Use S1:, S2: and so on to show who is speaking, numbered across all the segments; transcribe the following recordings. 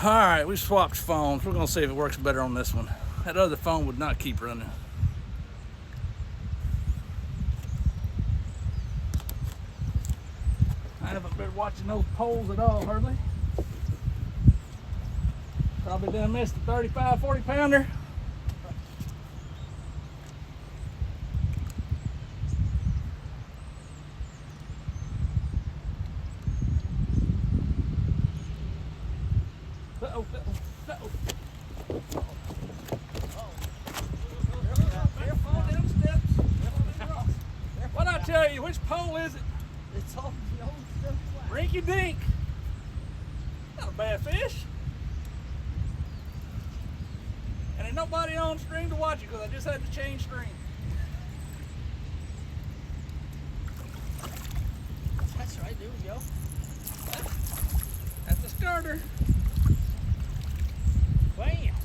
S1: Alright, we swapped phones. We're gonna see if it works better on this one. That other phone would not keep running. I haven't been watching those poles at all, hardly. Probably done missed a 35, 40 pounder. Uh-oh, uh-oh, uh-oh. What'd I tell you? Which pole is it?
S2: It's all the old stuff.
S1: Rinky Dink. Not a bad fish. And ain't nobody on stream to watch it because I just had to change stream.
S2: That's right, there we go.
S1: That's the starter.
S2: Bam!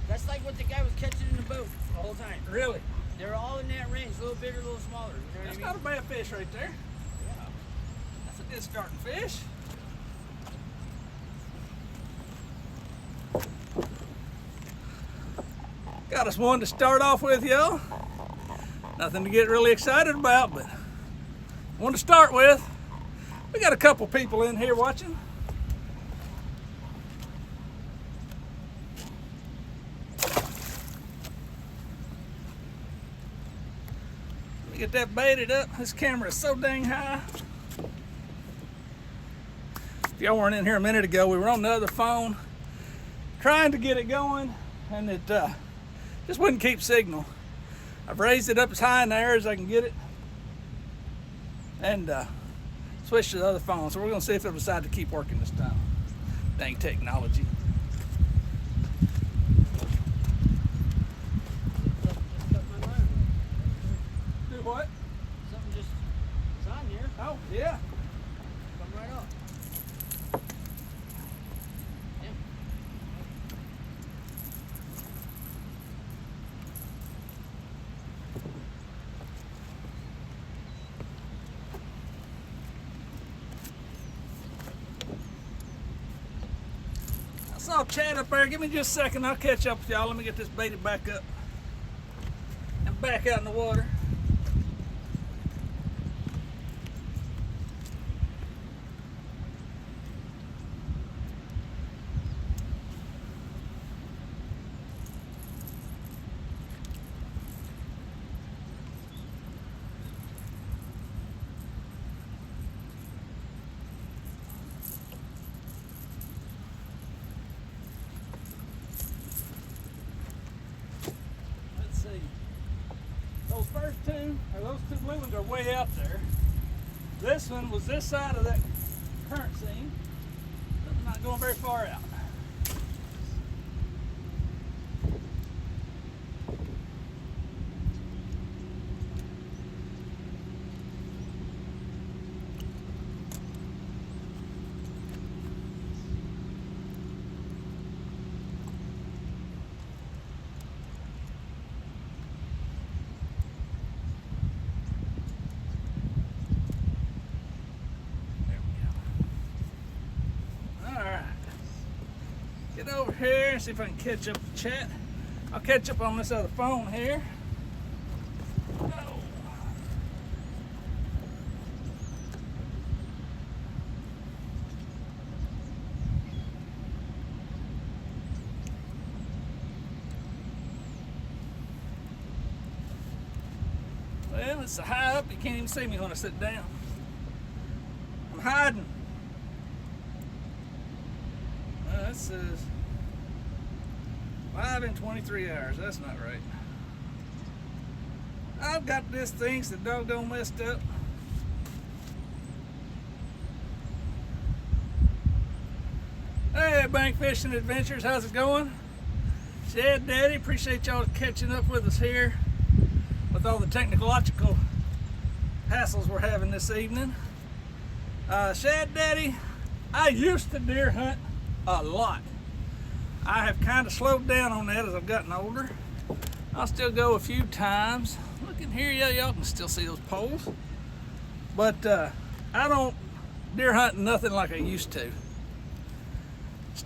S2: That's like what the guy was catching in the boat the whole time.
S1: Really?
S2: They're all in that range, a little bigger, a little smaller. You know
S1: That's
S2: what I
S1: not
S2: mean?
S1: a bad fish right there.
S2: Yeah.
S1: That's a good starting fish. Got us one to start off with, y'all. Nothing to get really excited about, but one to start with. We got a couple people in here watching. Let me get that baited up. This camera is so dang high. If y'all weren't in here a minute ago, we were on the other phone trying to get it going, and it just wouldn't keep signal. I've raised it up as high in the air as I can get it, and switched to the other phone. So we're gonna see if it'll decide to keep working this time. Dang technology.
S2: Just cut my line away.
S1: Do what?
S2: Something just, it's on here.
S1: Oh, yeah.
S2: Come right off. Yeah.
S1: I saw Chad up there. Give me just a second. I'll catch up with y'all. Let me get this baited back up and back out in the water. Let's see. Those first two, or those two blue ones are way out there. This one was this side of that current seam, but not going very far out. There we go. All right. Get over here and see if I can catch up with chat. I'll catch up on this other phone here. Oh. Well, it's so high up you can't even see me when I sit down. I'm hiding. That says 5 and 23 hours. That's not right. I've got this thing so doggone messed up. Hey, Bank Fishing Adventures, how's it going? Shad Daddy, appreciate y'all catching up with us here with all the technological hassles we're having this evening. Shad Daddy, I used to deer hunt a lot. I have kind of slowed down on that as I've gotten older. I'll still go a few times. Look in here, yeah, y'all can still see those poles. But I don't deer hunt nothing like I used to.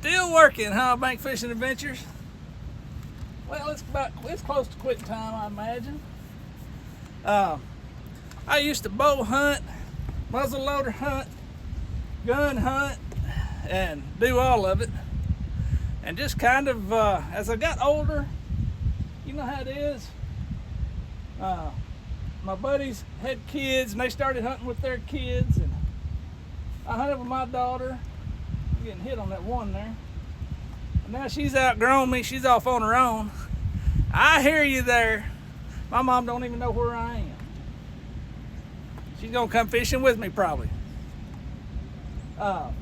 S1: Still working, huh, Bank Fishing Adventures? Well, it's close to quitting time, I imagine. I used to bow hunt, muzzleloader hunt, gun hunt, and do all of it. And just kind of, as I got older, you know how it is. My buddies had kids, and they started hunting with their kids, and I hunted with my daughter. I'm getting hit on that one there. And now she's outgrown me. She's off on her own. I hear you there. My mom don't even know where I am. She's gonna come fishing with me probably. But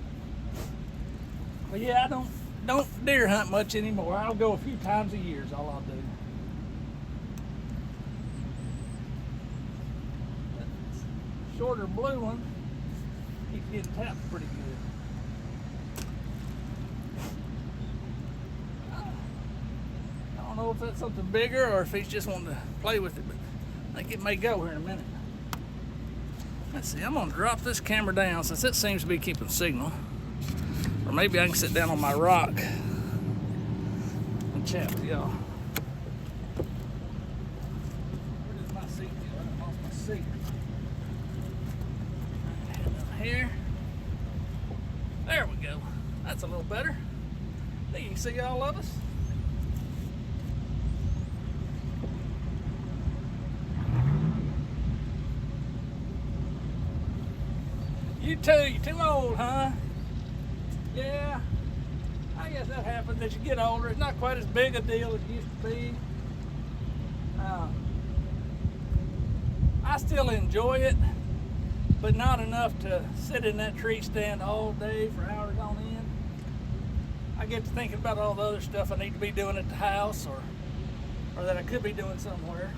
S1: yeah, I don't deer hunt much anymore. I'll go a few times a year is all I'll do. That shorter blue one keeps getting tapped pretty good. I don't know if that's something bigger or if he's just wanting to play with it, but I think it may go here in a minute. Let's see, I'm gonna drop this camera down since it seems to be keeping signal. Or maybe I can sit down on my rock and chat to y'all. Where does my seat go? I lost my seat. Head up here. There we go. That's a little better. I think you can see all of us. You're too old, huh? Yeah, I guess that happens as you get older. It's not quite as big a deal as it used to be. I still enjoy it, but not enough to sit in that tree stand all day for hours on end. I get to thinking about all the other stuff I need to be doing at the house or that I could be doing somewhere.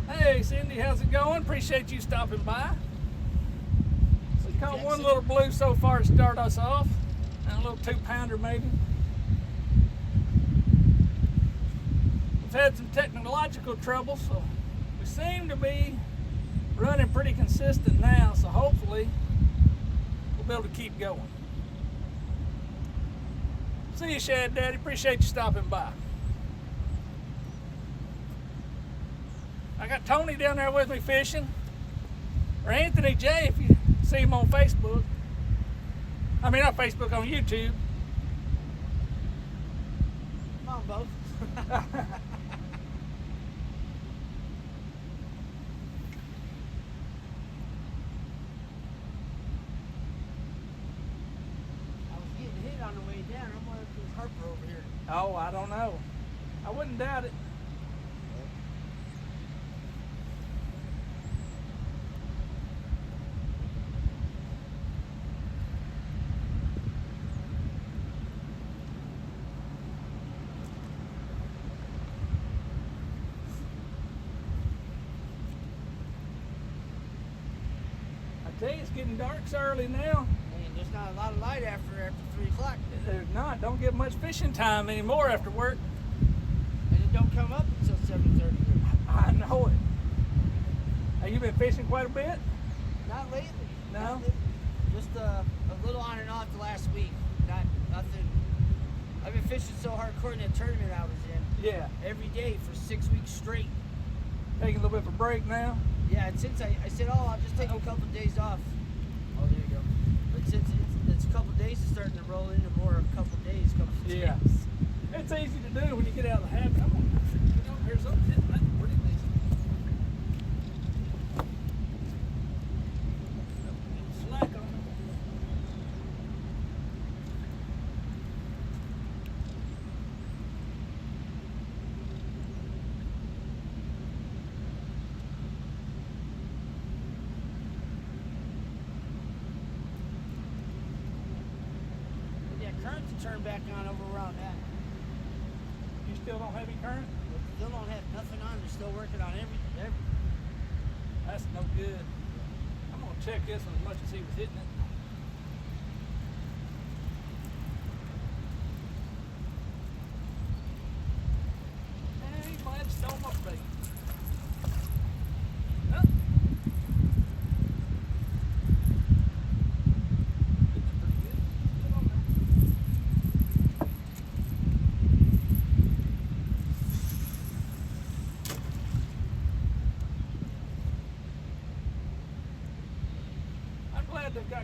S1: Hey Cindy, how's it going? Appreciate you stopping by. So we caught one little blue so far to start us off, and a little 2-pounder maybe. We've had some technological trouble, so we seem to be running pretty consistent now, so hopefully we'll be able to keep going. See you, Shad Daddy. Appreciate you stopping by. I got Tony down there with me fishing, or Anthony J if you see him on Facebook. I mean, not Facebook, on YouTube.
S2: I'm on both. I was getting hit on the way down. I'm wondering if there's Harper over here.
S1: Oh, I don't know. I wouldn't doubt it. I tell you, it's getting dark so early now.
S2: And there's not a lot of light after 3 o'clock.
S1: There's not. Don't get much fishing time anymore after work.
S2: And it don't come up until 7:30.
S1: I know it. Have you been fishing quite a bit?
S2: Not lately.
S1: No?
S2: Not lately. Just a little on and off the last week. Nothing. I've been fishing so hardcore in that tournament I was in.
S1: Yeah.
S2: Every day for 6 weeks straight.
S1: Taking a little bit of a break now.
S2: Yeah, and since I said, I'll just take a couple of days off. Oh, there you go. But since it's a couple of days, it's starting to roll into more of a couple of days,
S1: Yeah. It's easy to do when you get out of the habit. I'm gonna get over here something hitting that pretty decent. Slack on it.
S2: Yeah, current to turn back on over around that.
S1: You still don't have any current?
S2: Still don't have nothing on. They're still working on everything.
S1: That's no good. I'm gonna check this one as much as he was hitting it. And he might have stole my bait. Well, hitting it pretty good.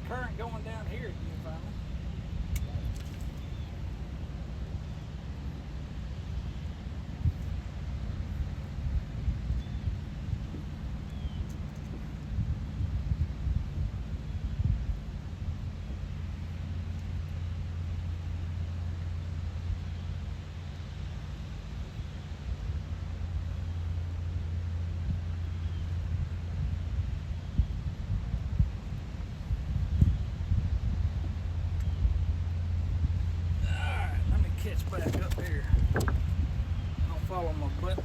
S1: current going down here again finally. Catch back up here. Don't follow my butt.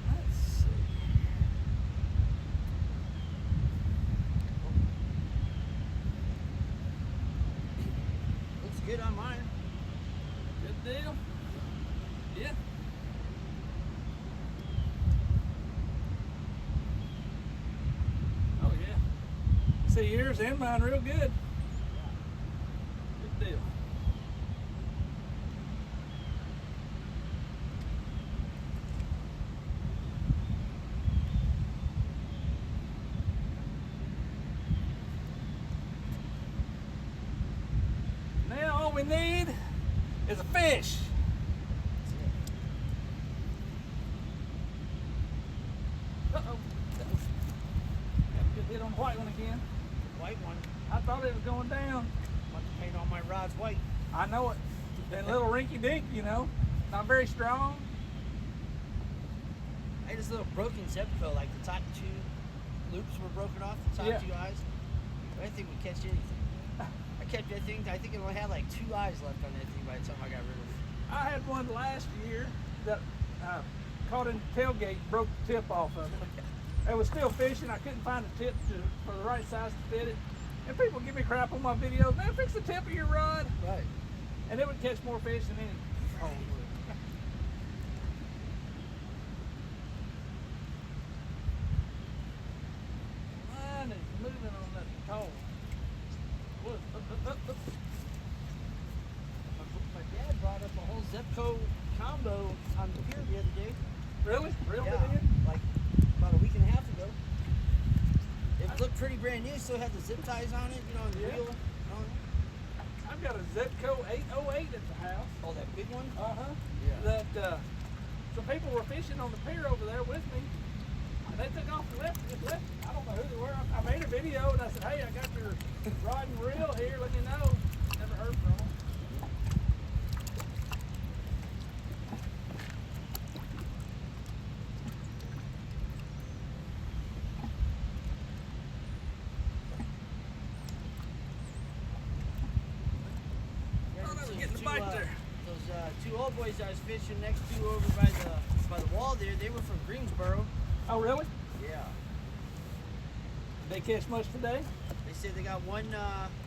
S1: Let's see.
S2: Looks good on mine.
S1: Good deal. Yeah. Oh yeah. See yours and mine real good. Good deal. Now all we need is a fish. Uh-oh. Got a good hit on the white one again.
S2: White one.
S1: I thought it was going down.
S2: Want to paint all my rods white.
S1: I know it. That little rinky dink, you know. Not very strong.
S2: I had this little broken Zebco, like the top two loops were broken off, the top
S1: Yeah.
S2: two eyes. I didn't think we'd catch anything. I kept that thing, I think it only had like 2 eyes left on that thing by the time I got rid of it.
S1: I had one last year that caught in the tailgate, broke the tip off of it. It was still fishing. I couldn't find a tip for the right size to fit it. And people give me crap on my videos. Man, fix the tip of your rod.
S2: Right.
S1: And it would catch more fish than any.
S2: Oh,
S1: Mine is moving on that toe. Whoa,
S2: my dad brought up a whole Zebco combo on the pier the other day.
S1: Really? Reeled
S2: Yeah,
S1: it in?
S2: like about a week and a half ago. It looked pretty brand new, still had the zip ties on it, you know, the
S1: Yeah.
S2: wheel. On it.
S1: I've got a Zebco 808 at the house.
S2: Oh, that big one?
S1: Uh-huh.
S2: Yeah.
S1: That some people were fishing on the pier over there with me, and they took off and left. I don't know who they were. I made a video and I said, hey, I got your rod and reel here. Let me know. Never heard from them.
S2: Yeah,
S1: Thought I was
S2: those
S1: getting a
S2: two,
S1: bite there.
S2: Those two old boys I was fishing next to over by the wall there, they were from Greensboro.
S1: Oh, really?
S2: Yeah.
S1: Did they catch much today?
S2: They said they got one,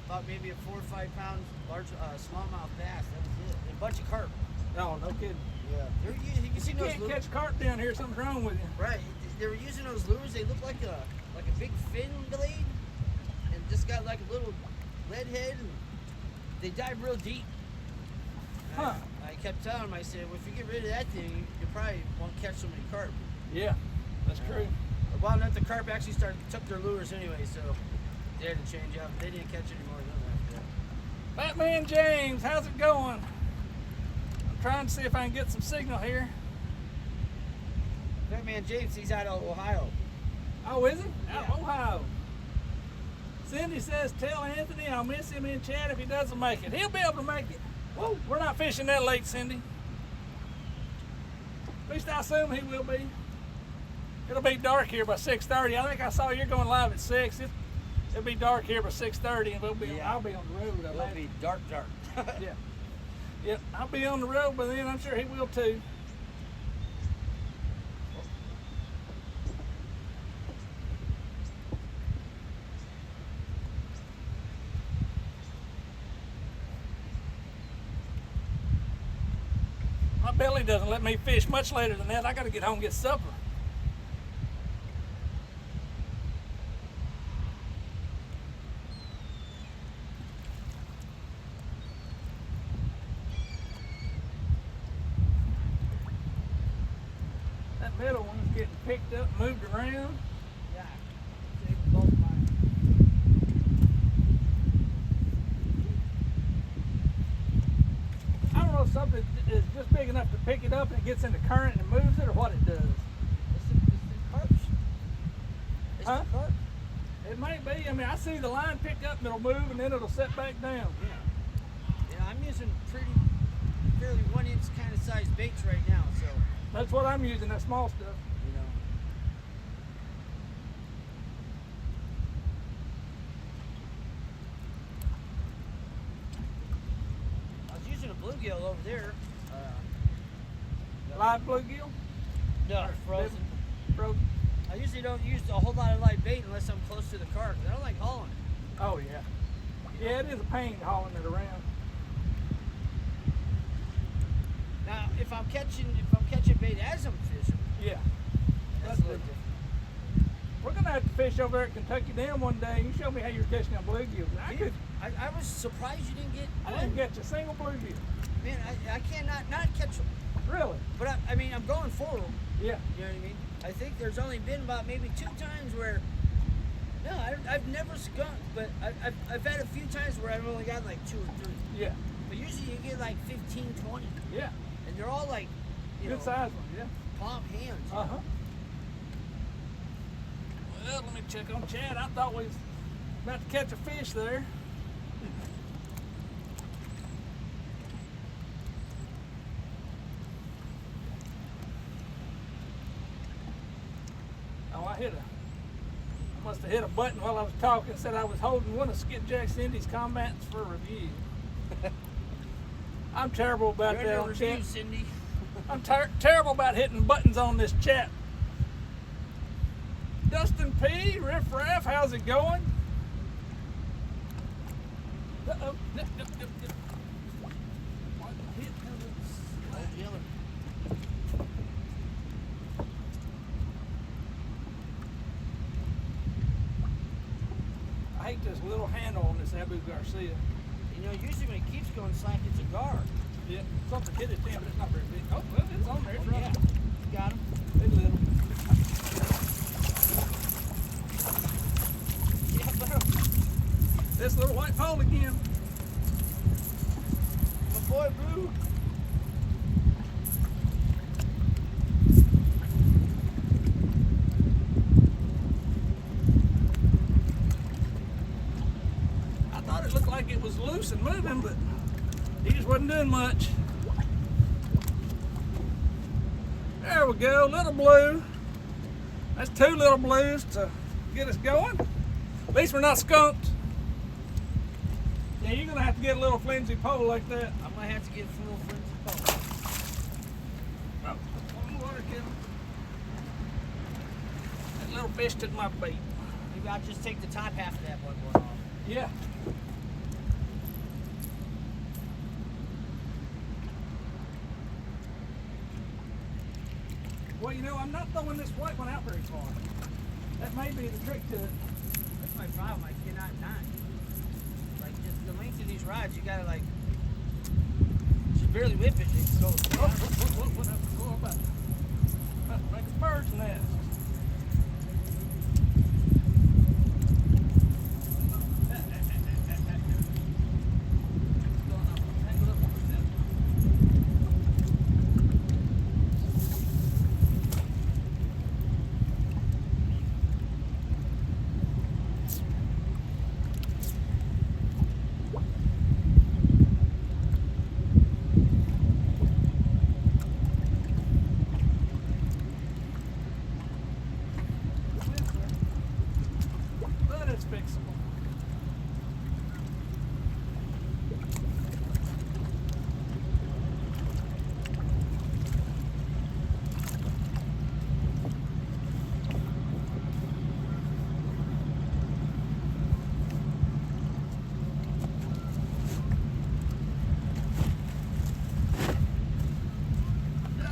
S2: about maybe a 4 or 5 pound large smallmouth bass. That was it. And a bunch of carp.
S1: No, no kidding.
S2: Yeah. You can see
S1: You
S2: those
S1: can't
S2: lures.
S1: catch carp down here. Something's wrong with you.
S2: Right. They were using those lures. They look like a big fin blade, and just got like a little lead head. And they dive real deep. And
S1: Huh.
S2: I kept telling them, I said, well, if you get rid of that thing, you probably won't catch so many carp.
S1: Yeah, that's true.
S2: Well, not the carp actually took their lures anyway, so they had to change up. They didn't catch any more than that.
S1: Batman James, how's it going? I'm trying to see if I can get some signal here.
S2: That man James, he's out of Ohio.
S1: Oh, is he? Out of
S2: Yeah.
S1: Ohio. Cindy says, tell Anthony I'll miss him in chat if he doesn't make it. He'll be able to make it. Whoa, we're not fishing that late, Cindy. At least I assume he will be. It'll be dark here by 6:30. I think I saw you're going live at 6. It'll be dark here by 6:30, and
S2: Yeah.
S1: I'll be on the road. I
S2: It'll
S1: imagine.
S2: be dark.
S1: Yeah. Yep, I'll be on the road, but then I'm sure he will too. My belly doesn't let me fish much later than that. I got to get home and get supper. That middle one's getting picked up, moved around.
S2: Yeah. Take both mine.
S1: I don't know if something is just big enough to pick it up and it gets in the current and moves it, or what it does.
S2: It's the carps. It's
S1: Huh?
S2: the carp.
S1: It might be. I mean, I see the line pick up and it'll move and then it'll set back down.
S2: Yeah. Yeah, I'm using fairly 1-inch kind of size baits right now, so
S1: That's what I'm using, that small stuff.
S2: you know. I was using a bluegill over there.
S1: Live bluegill?
S2: No, frozen.
S1: Frozen.
S2: I usually don't use a whole lot of live bait unless I'm close to the car because I don't like hauling it.
S1: Oh yeah. Yeah, it is a pain hauling it around.
S2: Now, if I'm catching bait as I'm fishing,
S1: Yeah.
S2: that's a little different.
S1: We're gonna have to fish over there at Kentucky Dam one day. You show me how you're catching them bluegills.
S2: I was surprised you didn't get
S1: I
S2: one.
S1: didn't catch a single bluegill.
S2: Man, I cannot not catch them.
S1: Really?
S2: But I mean, I'm going for them.
S1: Yeah.
S2: You know what I mean? I think there's only been about maybe 2 times where, no, I've never skunked, but I've had a few times where I've only got like 2 or 3.
S1: Yeah.
S2: But usually you get like 15, 20.
S1: Yeah.
S2: And they're all like, you
S1: Good
S2: know,
S1: size one, yeah.
S2: palm hands.
S1: Uh-huh. Well, let me check on Chad. I thought we was about to catch a fish there. Oh, I must have hit a button while I was talking. Said I was holding one of Skipjack Cindy's comments for review. I'm terrible about
S2: You're
S1: that
S2: under
S1: on
S2: review,
S1: chat.
S2: Cindy.
S1: I'm terrible about hitting buttons on this chat. Dustin P, Riff Raff, how's it going? Uh-oh. What hit
S2: Oh, yellow.
S1: I hate this little handle on this Abu Garcia.
S2: You know, usually when it keeps going slack, it's a gar.
S1: Yeah, something hit it then, but it's not very big. Oh, well, it's on there. It's
S2: Oh,
S1: right.
S2: yeah. Got him.
S1: It's little.
S2: Yeah, but
S1: This little white pole again.
S2: my boy Blue.
S1: I thought it looked like it was loose and moving, but he just wasn't doing much. There we go, little blue. That's 2 little blues to get us going. At least we're not skunked. Yeah, you're gonna have to get a little flimsy pole like that.
S2: I might have to get full flimsy pole.
S1: Oh, one water kill. That little fish took my bait.
S2: Maybe I'll just take the top half of that one off.
S1: Yeah. Well, you know, I'm not throwing this white one out very far. That may be the trick to it.
S2: That's my problem. I cannot not. Like just the length of these rods, you gotta like just barely whip it. It goes.
S1: What happened? Oh, about to make a bird's nest. But it's fixable.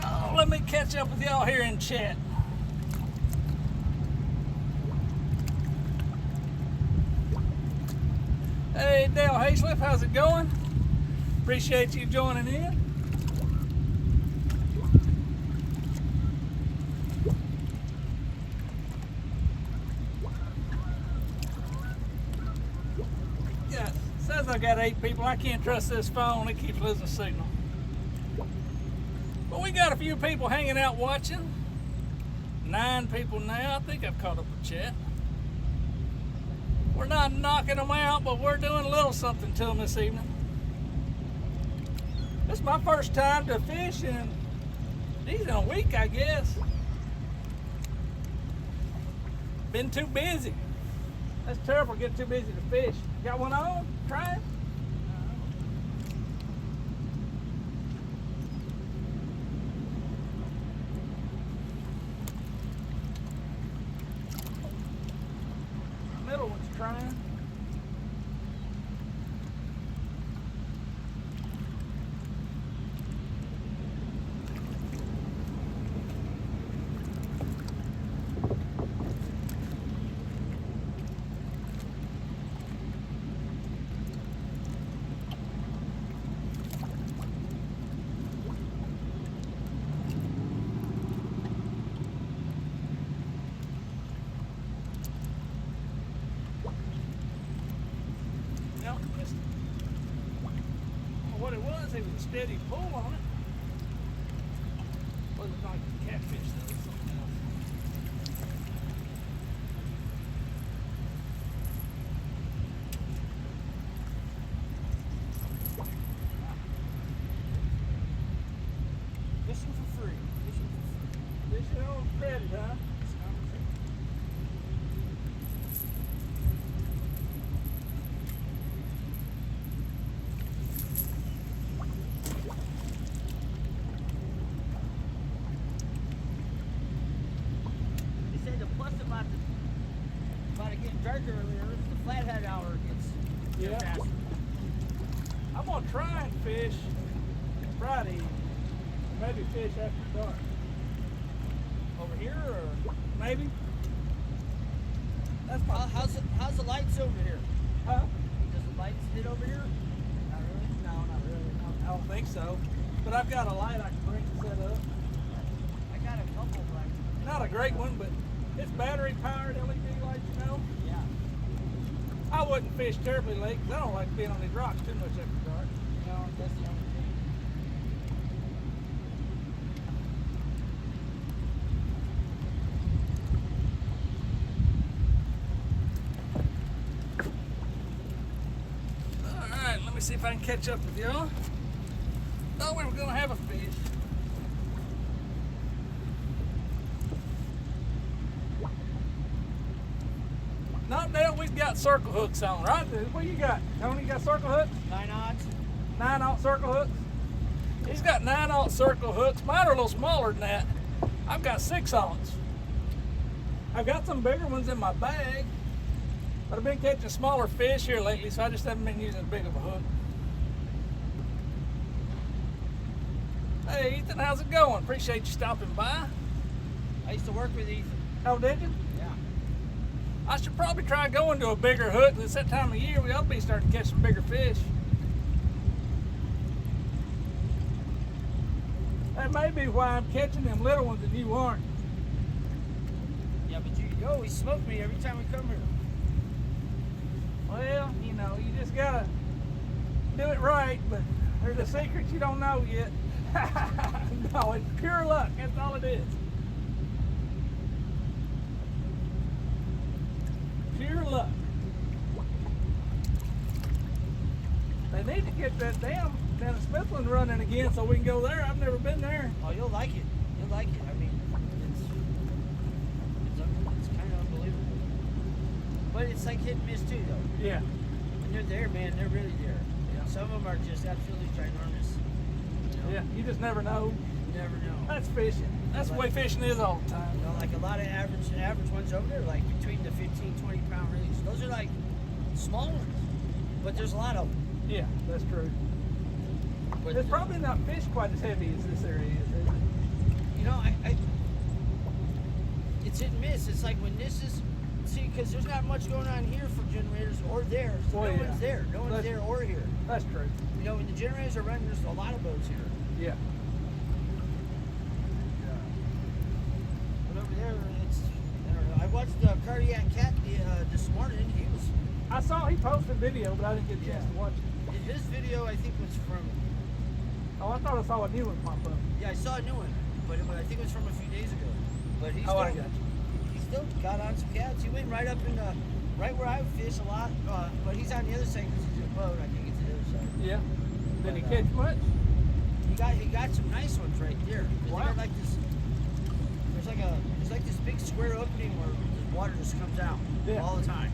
S1: Oh, let me catch up with y'all here in chat. Hey Dale Hayslip, how's it going? Appreciate you joining in. because I got 8 people, I can't trust this phone. It keeps losing signal. But we got a few people hanging out watching. 9 people now. I think I've caught up with chat. We're not knocking them out, but we're doing a little something to them this evening. This is my first time to fish in a week, I guess. Been too busy. That's terrible, getting too busy to fish. Got one on? Try it. Middle one's trying. Now, just what it was a steady pull on it. Wasn't like a catfish though, it was something else.
S2: Fishing for free. Fishing for free.
S1: Fishing on credit, huh?
S2: Fishing on free. They say the plus about it getting dark earlier is the flathead hour gets
S1: Yeah.
S2: faster.
S1: I'm gonna try and fish Friday, maybe fish after dark. Over here or maybe? That's my
S2: How's the lights over here?
S1: huh?
S2: Does the lights hit over here?
S1: Not really. No, not really. No, I don't think so. But I've got a light I can bring and set up.
S2: I got a couple like
S1: Not a great one, but it's battery powered LED lights, you know.
S2: yeah.
S1: I wouldn't fish terribly late because I don't like being on these rocks too much after dark.
S2: You know, that's the only thing.
S1: All right, let me see if I can catch up with y'all. Thought we were gonna have a fish. Not that we've got circle hooks on, right? What you got? Tony, you got circle hooks?
S2: 9 odds.
S1: 9/0 circle hooks? He's got 9/0 circle hooks. Mine are a little smaller than that. I've got 6/0. I've got some bigger ones in my bag, but I've been catching smaller fish here lately, so I just haven't been using as big of a hook. Hey, Ethan, how's it going? Appreciate you stopping by.
S2: I used to work with Ethan.
S1: Oh, did you?
S2: Yeah.
S1: I should probably try going to a bigger hook. It's that time of year we ought to be starting to catch some bigger fish. That may be why I'm catching them little ones and you aren't.
S2: Yeah, but you always smoke me every time we come here.
S1: Well, you know, you just gotta do it right, but there's a secret you don't know yet. No, it's pure luck. That's all it is. Pure luck. They need to get that dam down at Smithland running again so we can go there. I've never been there.
S2: Oh, you'll like it. You'll like it. I mean, it's kind of unbelievable. But it's like hit and miss too, though.
S1: Yeah.
S2: When they're there, man, they're really there.
S1: Yeah.
S2: Some of them are just absolutely ginormous. You know?
S1: Yeah, you just never know.
S2: You never know.
S1: That's fishing. That's the way fishing is all the time.
S2: You know, like a lot of average ones over there, like between the 15, 20 pound release. Those are like small ones, but there's a lot of them.
S1: Yeah, that's true.
S2: But
S1: It's probably not fish quite as heavy as this area is it?
S2: you know, I it's hit and miss. It's like when this is, see, because there's not much going on here for generators or there. So
S1: Well,
S2: no
S1: yeah.
S2: one's there. No one's
S1: That's-
S2: there or here.
S1: That's true.
S2: You know, when the generators are running, there's a lot of boats here.
S1: Yeah.
S2: But over there, it's, I don't know. I watched Cardiac Cat this morning. He was
S1: I saw he posted video, but I didn't get a chance to watch it.
S2: His video, I think, was from.
S1: Oh, I thought I saw a new one pop up.
S2: Yeah, I saw a new one, but I think it was from a few days ago. But he's
S1: Oh, I
S2: still,
S1: got you.
S2: he still got on some cats. He went right up in the, right where I fish a lot. But he's on the other side because he's in a boat. I think it's the other side.
S1: Yeah. Did he
S2: But,
S1: catch much?
S2: He got some nice ones right there. 'Cause
S1: Wow.
S2: They got like this. There's like this big square opening where the water just comes out all the time.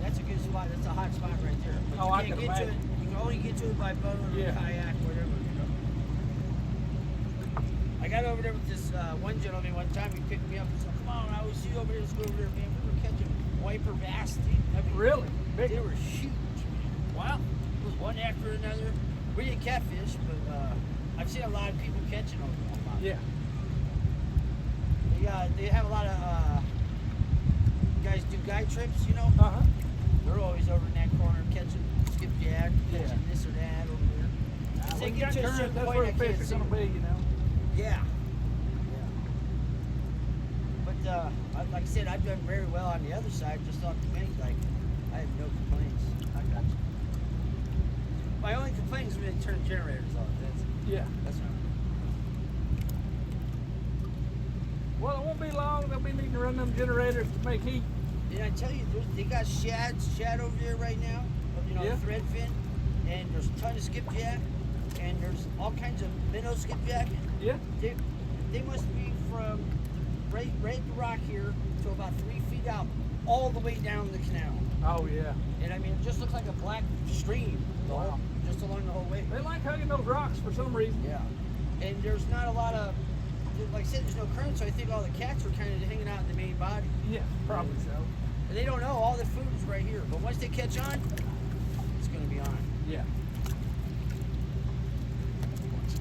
S2: That's a good spot. That's a hot spot right there. But
S1: Oh,
S2: you
S1: I
S2: can't
S1: can
S2: get to it.
S1: imagine.
S2: You can only get to it by boat or
S1: Yeah.
S2: kayak, whatever. I got over there with this one gentleman one time. He picked me up and said, "Come on, I always see you over here. Let's go over there, man. We were catching wiper bass. I mean,
S1: Really? Big?
S2: They were huge.
S1: Wow.
S2: It was one after another. We didn't catfish, but I've seen a lot of people catching them.
S1: Yeah.
S2: They have a lot of guys do guide trips, you know.
S1: Uh-huh.
S2: They're always over in that corner catching skipjack, catching this or that over there. As they
S1: When you
S2: get
S1: got
S2: to a
S1: current,
S2: certain
S1: that's
S2: point,
S1: where
S2: I
S1: the fish
S2: can't
S1: are
S2: see
S1: going to
S2: them.
S1: be, you know.
S2: Yeah. But like I said, I've done very well on the other side, just off the bank. Like, I have no complaints.
S1: I got you.
S2: My only complaint is when they turn generators off.
S1: Yeah.
S2: That's not.
S1: Well, it won't be long. They'll be needing to run them generators to make heat.
S2: Did I tell you, they got shad over there right now, you know,
S1: Yeah.
S2: threadfin, and there's a ton of skipjack, and there's all kinds of minnow skipjack.
S1: Yeah.
S2: They must be from right at the rock here to about 3 feet out, all the way down the canal.
S1: Oh, yeah.
S2: And I mean, it just looks like a black stream,
S1: Wow.
S2: just along the whole way.
S1: They like hugging those rocks for some reason.
S2: Yeah. And there's not a lot of, like I said, there's no current, so I think all the cats are kind of hanging out in the main body.
S1: Yeah, probably so.
S2: And they don't know all the food is right here. But once they catch on, it's going to be on.
S1: Yeah.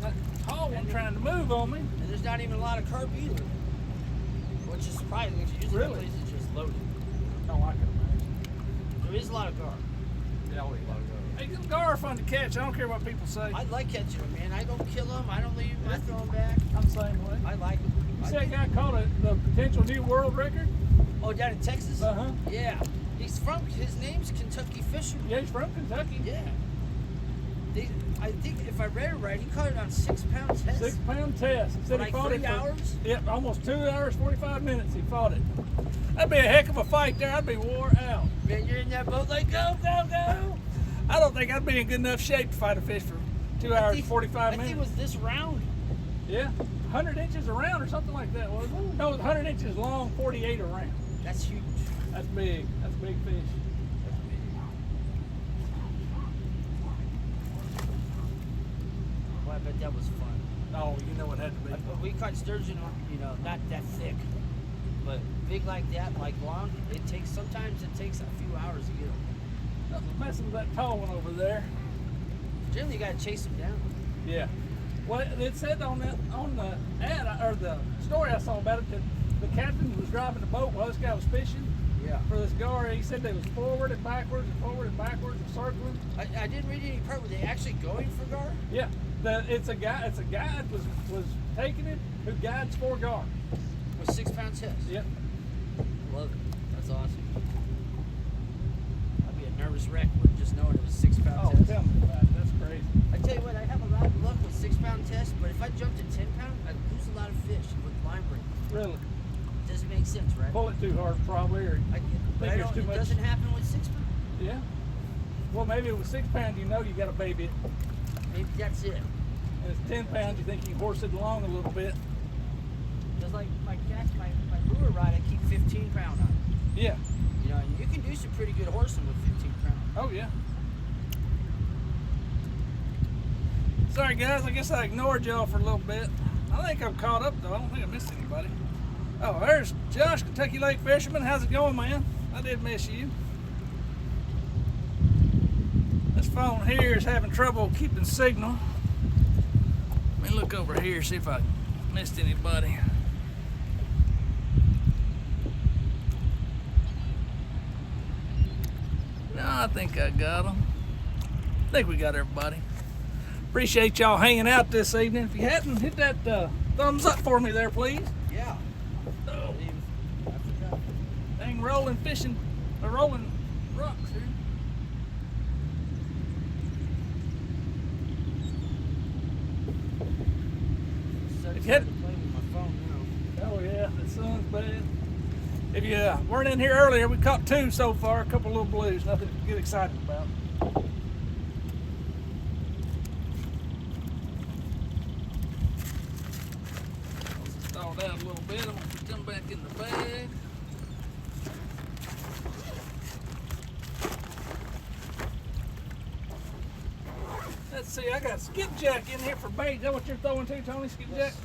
S1: That tall one trying to move on me.
S2: And there's not even a lot of carp either. Which is surprising because usually
S1: Really?
S2: that place is just loaded.
S1: Oh, I can imagine.
S2: There is a lot of carp.
S1: Yeah, we love Hey, them gar are fun to catch. I don't care what people say.
S2: I like catching them, man. I don't kill them. I don't leave them. I throw them back.
S1: I'm the same way.
S2: I like them.
S1: You see that guy caught the potential new world record?
S2: Oh, down in Texas?
S1: Uh-huh.
S2: Yeah. His name's Kentucky Fisherman.
S1: Yeah, he's from Kentucky.
S2: Yeah. I think if I read it right, he caught it on 6 pound test.
S1: 6 pound test. He said
S2: For
S1: he
S2: like
S1: fought
S2: 3
S1: it for,
S2: hours?
S1: Yep, almost 2 hours, 45 minutes he fought it. That'd be a heck of a fight there. I'd be wore out.
S2: Man, you're in that boat like, go, go, go.
S1: I don't think I'd be in good enough shape to fight a fish for 2 hours, 45
S2: I think
S1: minutes.
S2: it was this round.
S1: Yeah, 100 inches around or something like that, wasn't it? No, it was 100 inches long, 48 around.
S2: That's huge.
S1: That's big. That's a big fish.
S2: Well, I bet that was fun.
S1: Oh, you know it had to be.
S2: We caught sturgeon, you know, not that thick, but big like that, like long. Sometimes it takes a few hours to get them.
S1: Nothing messing with that tall one over there.
S2: Generally, you gotta chase them down.
S1: Yeah. Well, it said on the ad or the story I saw about it that the captain was driving the boat while this guy was fishing
S2: Yeah.
S1: for this gar. He said they was forward and backwards and forward and backwards and circling.
S2: I didn't read any part. Were they actually going for gar?
S1: Yeah. It's a guy was taking it who guides for gar.
S2: With 6 pound test.
S1: Yep.
S2: Love it. That's awesome. I'd be a nervous wreck with just knowing it was 6 pound
S1: Oh,
S2: test.
S1: tell me about it. That's crazy.
S2: I tell you what, I have a lot of luck with 6 pound tests, but if I jumped to 10 pound, I'd lose a lot of fish with line break.
S1: Really.
S2: Doesn't make sense, right?
S1: Pull it too hard probably, or
S2: But
S1: think
S2: I
S1: there's
S2: don't,
S1: too
S2: it
S1: much.
S2: doesn't happen with 6 pound.
S1: Yeah. Well, maybe it was 6 pounds. You know you got to baby it.
S2: Maybe that's it.
S1: And it's 10 pounds. You think you can horse it along a little bit.
S2: Just like my lure rod, I keep 15 pound on it.
S1: Yeah.
S2: You know, and you can do some pretty good horsing with 15 pound.
S1: Oh yeah. Sorry guys, I guess I ignored y'all for a little bit. I think I'm caught up though. I don't think I missed anybody. Oh, there's Josh, Kentucky Lake Fisherman. How's it going, man? I did miss you. This phone here is having trouble keeping signal. Let me look over here, see if I missed anybody. No, I think I got them. I think we got everybody. Appreciate y'all hanging out this evening. If you hadn't, hit that thumbs up for me there, please.
S2: Yeah.
S1: Oh,
S2: I forgot.
S1: dang rolling fishing They're rolling rocks here.
S2: Sun's
S1: If you had-
S2: starting to play with my phone now.
S1: Oh yeah, the sun's bad. If you weren't in here earlier, we caught 2 so far. A couple little blues, nothing to get excited about. Let's thaw that a little bit. I'm gonna put them back in the bag. Let's see, I got skipjack in here for bait. Is that what you're throwing to, Tony? Skipjack?
S2: Yes.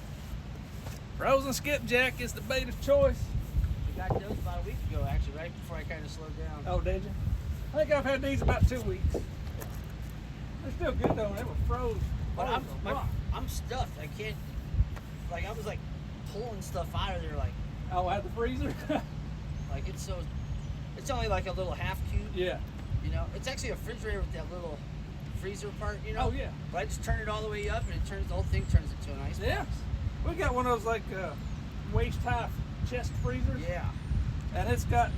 S1: Frozen skipjack is the bait of choice.
S2: We got those about a week ago, actually, right before I kind of slowed down.
S1: Oh, did you? I think I've had these about 2 weeks. They're still good though. They were froze.
S2: But
S1: Oh, rock.
S2: I'm stuffed. I can't. Like I was like pulling stuff out of there, like
S1: Oh, I had the freezer.
S2: it's so. It's only like a little half cube.
S1: Yeah.
S2: You know, it's actually a refrigerator with that little freezer part. You know.
S1: Oh yeah.
S2: But I just turn it all the way up, and it turns the whole thing turns into an ice
S1: Yeah.
S2: box.
S1: We got one of those like waist high chest freezers,
S2: Yeah.
S1: and it's got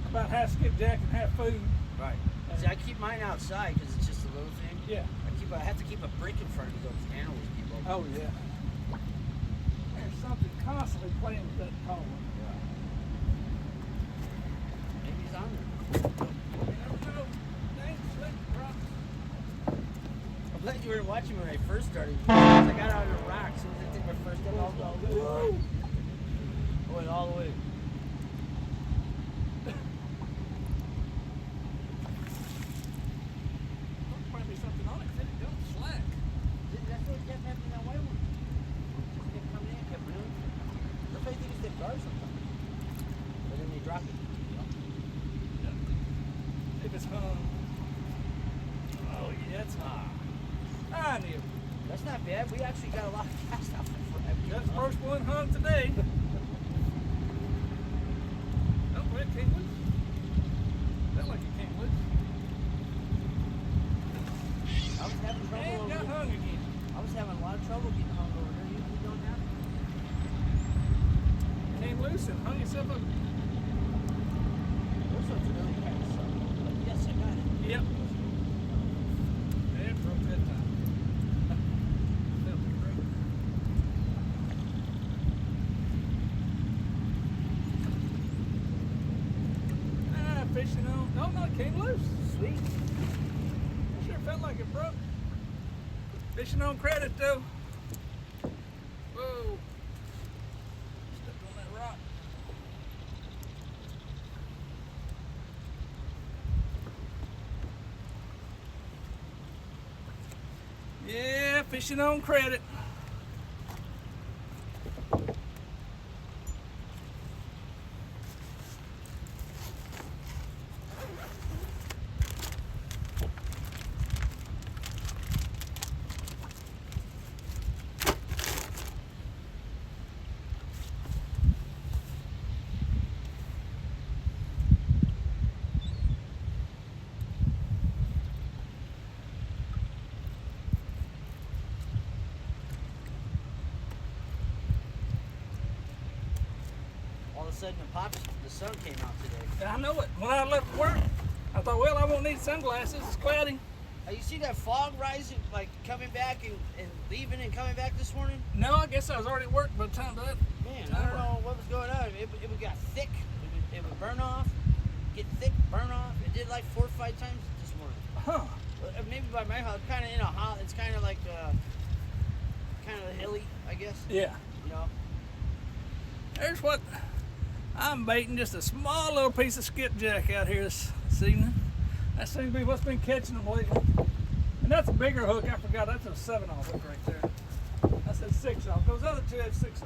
S1: about half skipjack and half food.
S2: Right. See, I keep mine outside because it's just a little thing.
S1: Yeah.
S2: I have to keep a brick in front of me so those animals keep open.
S1: Oh yeah. There's something constantly playing with that collar.
S2: Maybe he's on there.
S1: You never know. Dang, slick rocks.
S2: I'm glad you weren't watching when I first started. I got out of the rock as soon as I took my first step. I was all whoa. I went all the way.
S1: There might be something on it. 'Cause it don't slack.
S2: That's what kept happening that white one. Just kept coming in, kept running. That's why I think it's that guard sometimes. But then they drop it. You know?
S1: If it's hung. Oh yeah, it's hung. I knew.
S2: That's not bad. We actually got a lot of cast out there for that.
S1: That's the first one hung today. Oh, well, it came loose. Felt like it came loose.
S2: I was having trouble
S1: And
S2: over
S1: got
S2: there.
S1: hung again.
S2: I was having a lot of trouble getting hung over there. You don't have to.
S1: Came loose and hung itself up.
S2: Those ones really kind of suck. But yes, I got it.
S1: Yep. Yeah, it broke that time. Felt it break. Fishing on. No, no, it came loose.
S2: Sweet.
S1: It sure felt like it broke. Fishing on credit though. Whoa. Stepped on that rock. Yeah, fishing on credit.
S2: All of a sudden, the sun came out today.
S1: I know it. When I left work, I thought, well, I won't need sunglasses. It's cloudy.
S2: You see that fog rising, like coming back and leaving and coming back this morning?
S1: No, I guess I was already at work by the time that.
S2: Man, I don't know what was going on. It would got thick. It would burn off, get thick, burn off. It did like 4 or 5 times this morning.
S1: Huh.
S2: Maybe by my house, kind of in a hollow. It's kind of like kind of hilly, I guess.
S1: Yeah.
S2: You know.
S1: There's what I'm baiting, just a small little piece of skipjack out here this evening. That seems to be what's been catching them lately. And that's a bigger hook. I forgot. That's a 7/0 hook right there. I said 6/0. Those other two have 6/0s.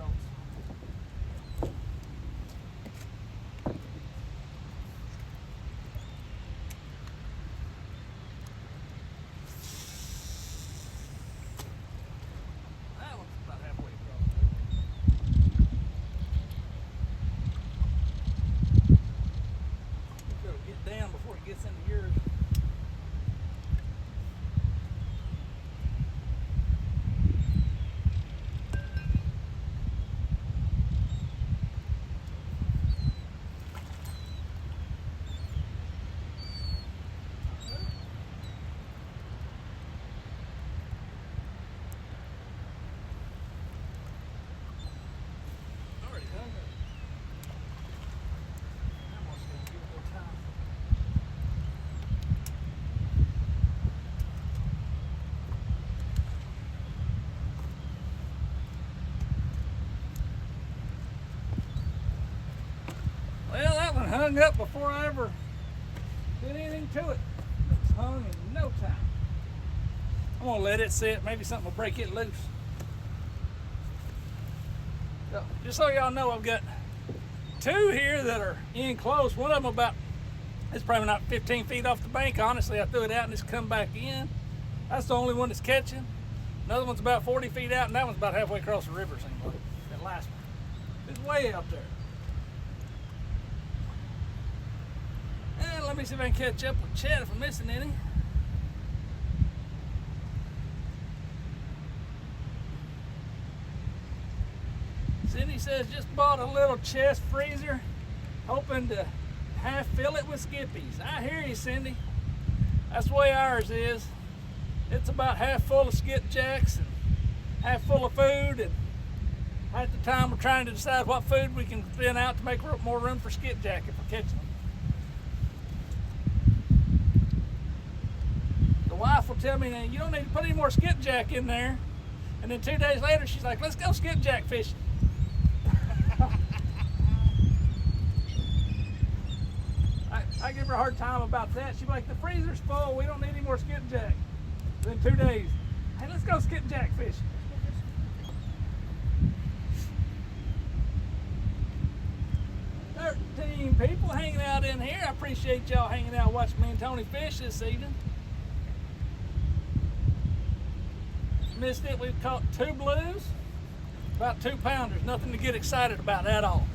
S1: That one's about halfway across. Gotta get down before it gets into yours. hung up before I ever did anything to it. It's hung in no time. I'm gonna let it sit. Maybe something will break it loose. So, just so y'all know, I've got two here that are in close. One of them it's probably not 15 feet off the bank. Honestly, I threw it out and it's come back in. That's the only one that's catching. Another one's about 40 feet out, and that one's about halfway across the river, seems like. That last one. It's way out there. And let me see if I can catch up with Chad if I'm missing any. Cindy says just bought a little chest freezer, hoping to half fill it with Skippies. I hear you, Cindy. That's the way ours is. It's about half full of skipjacks and half full of food, and at the time we're trying to decide what food we can thin out to make more room for skipjack if we're catching them. The wife will tell me, "Now, you don't need to put any more skipjack in there," and then 2 days later she's like, "Let's go skipjack fishing." I give her a hard time about that. She's like, "The freezer's full. We don't need any more skipjack." Then 2 days, "Hey, let's go skipjack fishing." 13 people hanging out in here. I appreciate y'all hanging out watching me and Tony fish this evening. Missed it. We've caught 2 blues, about 2 pounders. Nothing to get excited about at all.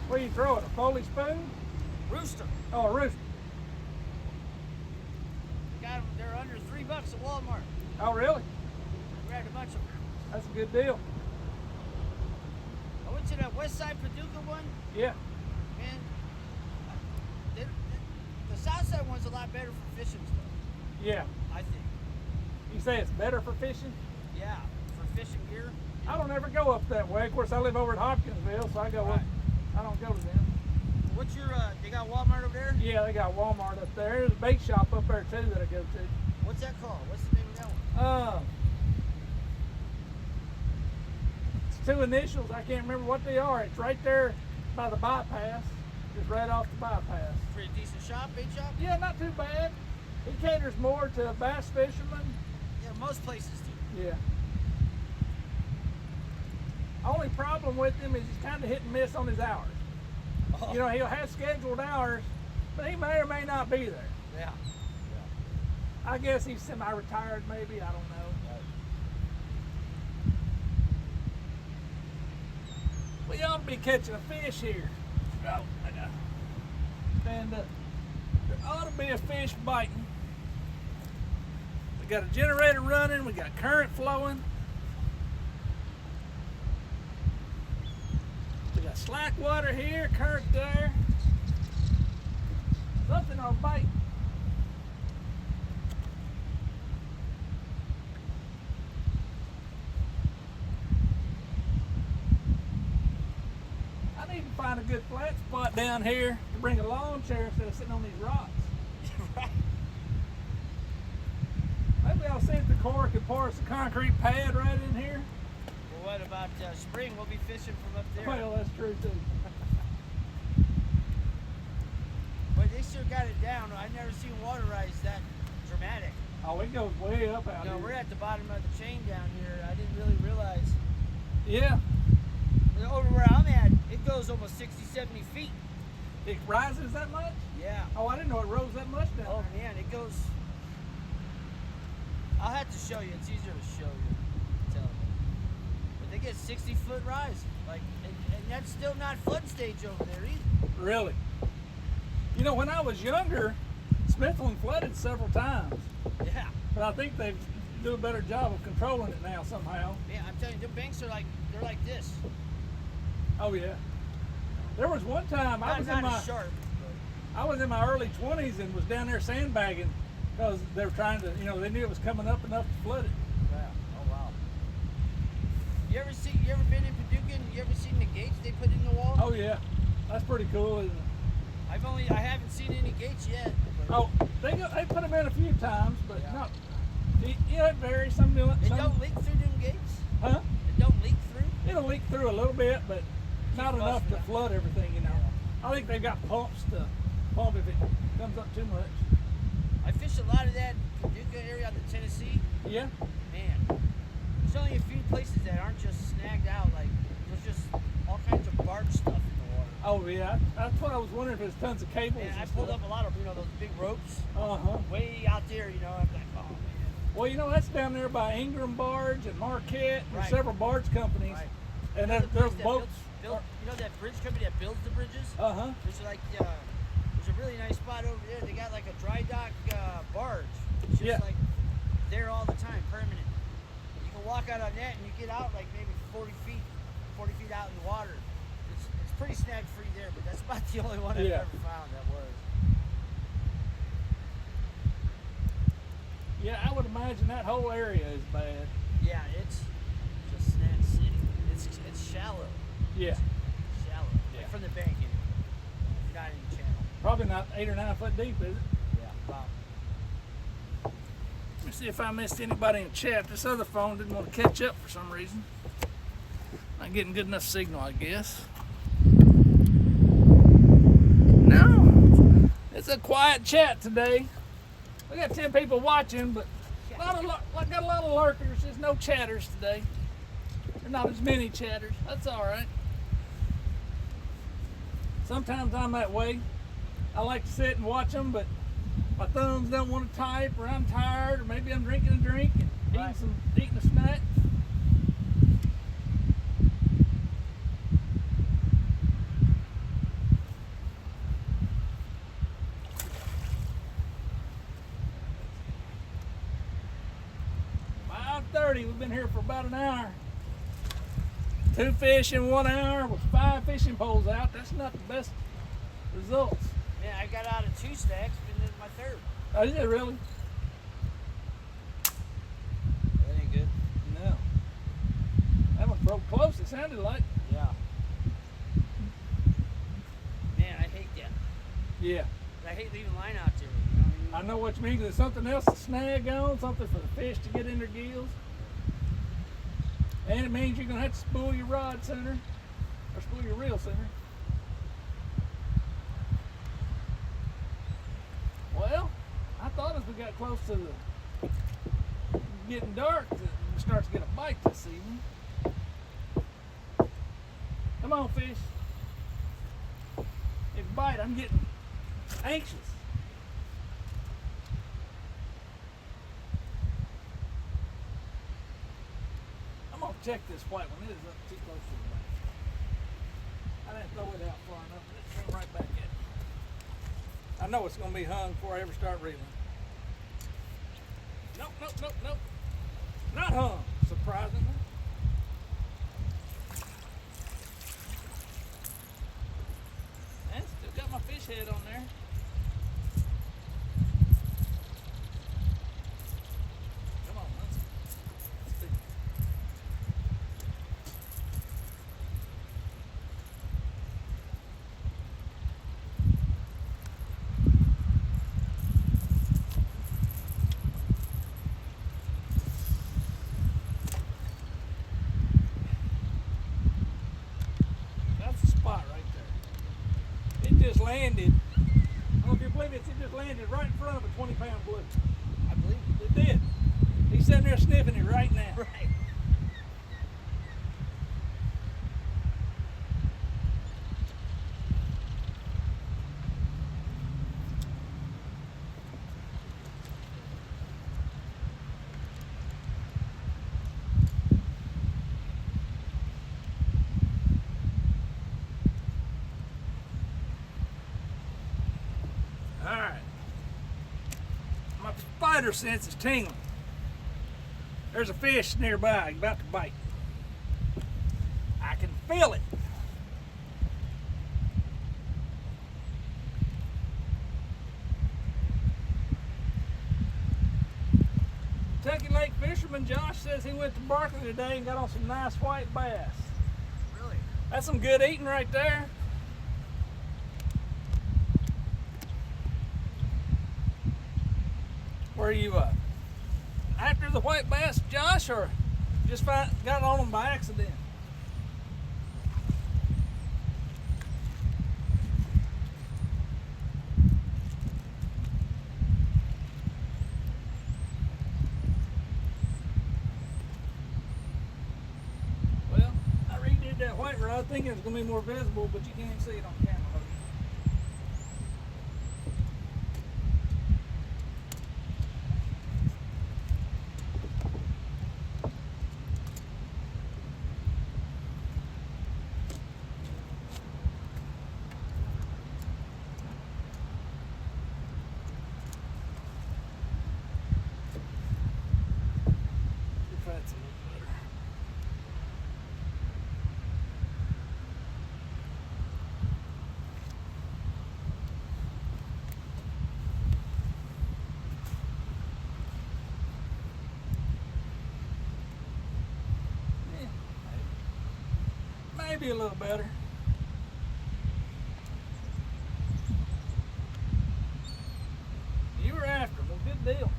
S1: What are you throwing? A Foley spoon?
S2: Rooster.
S1: Oh, a rooster.
S2: Got them. They're under $3 at Walmart.
S1: Oh, really?
S2: Grabbed a bunch of them.
S1: That's a good deal.
S2: I went to that West Side Paducah one.
S1: Yeah.
S2: Man, the South Side one's a lot better for fishing stuff.
S1: Yeah.
S2: I think.
S1: You say it's better for fishing?
S2: Yeah, for fishing gear.
S1: I don't ever go up that way. Of course, I live over at Hopkinsville, so I go up. I don't go to them.
S2: What's your, they got Walmart over there?
S1: Yeah, they got Walmart up there. There's a bait shop up there too that I go to.
S2: What's that called? What's the name of that one?
S1: It's 2 initials. I can't remember what they are. It's right there by the bypass. Just right off the bypass.
S2: Pretty decent shop, bait shop?
S1: Yeah, not too bad. He caters more to bass fishermen.
S2: Yeah, most places do.
S1: Yeah. Only problem with him is he's kind of hit and miss on his hours.
S2: Oh.
S1: You know, he'll have scheduled hours, but he may or may not be there.
S2: Yeah.
S1: I guess he's semi-retired maybe, I don't know. We ought to be catching a fish here. Oh, I got to stand up. There ought to be a fish biting. We got a generator running, we got current flowing. We got slack water here, current there. Something on bite. I need to find a good flat spot down here to bring a lawn chair instead of sitting on these rocks.
S2: Right.
S1: Maybe I'll see if the Corps can pour us a concrete pad right in here.
S2: Well, what about spring? We'll be fishing from up there.
S1: Well, that's true too.
S2: But they sure got it down. I never seen water rise that dramatic.
S1: Oh, it goes way up out
S2: You know,
S1: here.
S2: we're at the bottom of the chain down here. I didn't really realize.
S1: Yeah,
S2: Over where I'm at, it goes almost 60, 70 feet.
S1: it rises that much?
S2: Yeah.
S1: Oh, I didn't know it rose that much down
S2: Oh
S1: there.
S2: man, it goes. I'll have to show you. It's easier to show you. Tell you. But they get 60-foot rise, like, and that's still not flood stage over there either.
S1: Really? You know, when I was younger, Smithland flooded several times,
S2: Yeah.
S1: but I think they do a better job of controlling it now somehow.
S2: Man, I'm telling you, the banks are like they're like this.
S1: Oh yeah. There was one time I was
S2: not
S1: in my
S2: as sharp.
S1: I was in my early 20s and was down there sandbagging because they were trying to, you know, they knew it was coming up enough to flood it.
S2: Wow. Oh wow. You ever been in Paducah and you ever seen the gates they put in the wall?
S1: Oh yeah, that's pretty cool, isn't it?
S2: I haven't seen any gates yet. But
S1: Oh, they put them in a few times, but
S2: Yeah.
S1: not. Yeah, it varies. Some do it.
S2: It
S1: Some,
S2: don't leak through them gates?
S1: huh?
S2: It don't leak through?
S1: It'll leak through a little bit, but not
S2: Keep
S1: enough to
S2: busting it.
S1: flood everything, you know. I think they've got pumps to pump if it comes up too much.
S2: I fish a lot of that Paducah area on the Tennessee.
S1: Yeah.
S2: Man, there's only a few places that aren't just snagged out. Like, there's just all kinds of barge stuff in the water.
S1: Oh yeah. That's what I was wondering if there's tons of cables.
S2: And I
S1: and
S2: pulled
S1: stuff.
S2: up a lot of, those big ropes
S1: Uh-huh.
S2: way out there, I'm like, oh man.
S1: Well, you know, that's down there by Ingram Barge and Marquette. There's
S2: Right.
S1: several barge companies.
S2: Right.
S1: And
S2: You know
S1: there's
S2: the bridge that
S1: boats.
S2: built, that bridge company that builds the bridges?
S1: Uh-huh.
S2: There's like, there's a really nice spot over there. They got like a dry dock barge. It's just
S1: Yeah.
S2: like there all the time, permanent. You can walk out on that and you get out like maybe 40 feet out in the water. It's pretty snag free there, but that's about the only one I've
S1: Yeah.
S2: ever found that was.
S1: Yeah, I would imagine that whole area is bad.
S2: Yeah, it's a snag city. It's shallow.
S1: Yeah.
S2: Shallow.
S1: Yeah.
S2: Like from the bank anyway. You're not in the channel.
S1: Probably not 8 or 9 foot deep, is it?
S2: Yeah. Wow.
S1: Let me see if I missed anybody in chat. This other phone didn't want to catch up for some reason. Not getting good enough signal, I guess. No, it's a quiet chat today. We got 10 people watching, but got a lot of lurkers. There's no chatters today. There's not as many chatters. That's all right. Sometimes I'm that way. I like to sit and watch them, but my thumbs don't want to type, or I'm tired, or maybe I'm drinking a drink and
S2: Right.
S1: eating a snack. We've been here for about an hour. 2 fish in 1 hour with 5 fishing poles out. That's not the best results.
S2: Man, I got out of 2 stacks, and this is my third.
S1: Oh, is it really?
S2: That ain't good.
S1: No. That one broke close, it sounded like.
S2: Yeah. Man, I hate that.
S1: Yeah.
S2: I hate leaving line out there. You know what I
S1: I
S2: mean?
S1: know what you mean. There's something else to snag on, something for the fish to get in their gills. And it means you're going to have to spool your rod sooner, or spool your reel sooner. Well, I thought as we got close to the getting dark that we start to get a bite this evening. Come on, fish. If you bite, I'm getting anxious. I'm gonna check this white one. It is up too close to the bank. I didn't throw it out far enough. It came right back at me. I know it's gonna be hung before I ever start reeling. Nope, nope, nope, nope. Not hung, surprisingly. And still got my fish head on there. Come on, let's see. That's the spot right there. It just landed. I don't know if you believe it, it just landed right in front of a 20-pound blue.
S2: I believe it.
S1: It sitting there sniffing it right now.
S2: Right.
S1: Alright. My spider sense is tingling. There's a fish nearby about to bite. I can feel it. Kentucky Lake fisherman Josh says he went to Barkley today and got on some nice white bass.
S2: Really?
S1: That's some good eating right there. Where are you after the white bass, Josh, or just got on them by accident? Well, I redid that white rod thinking it was going to be more visible, but you can't see it on camera. If that's a little better. Yeah, maybe a little better. You were after him. Well, good deal.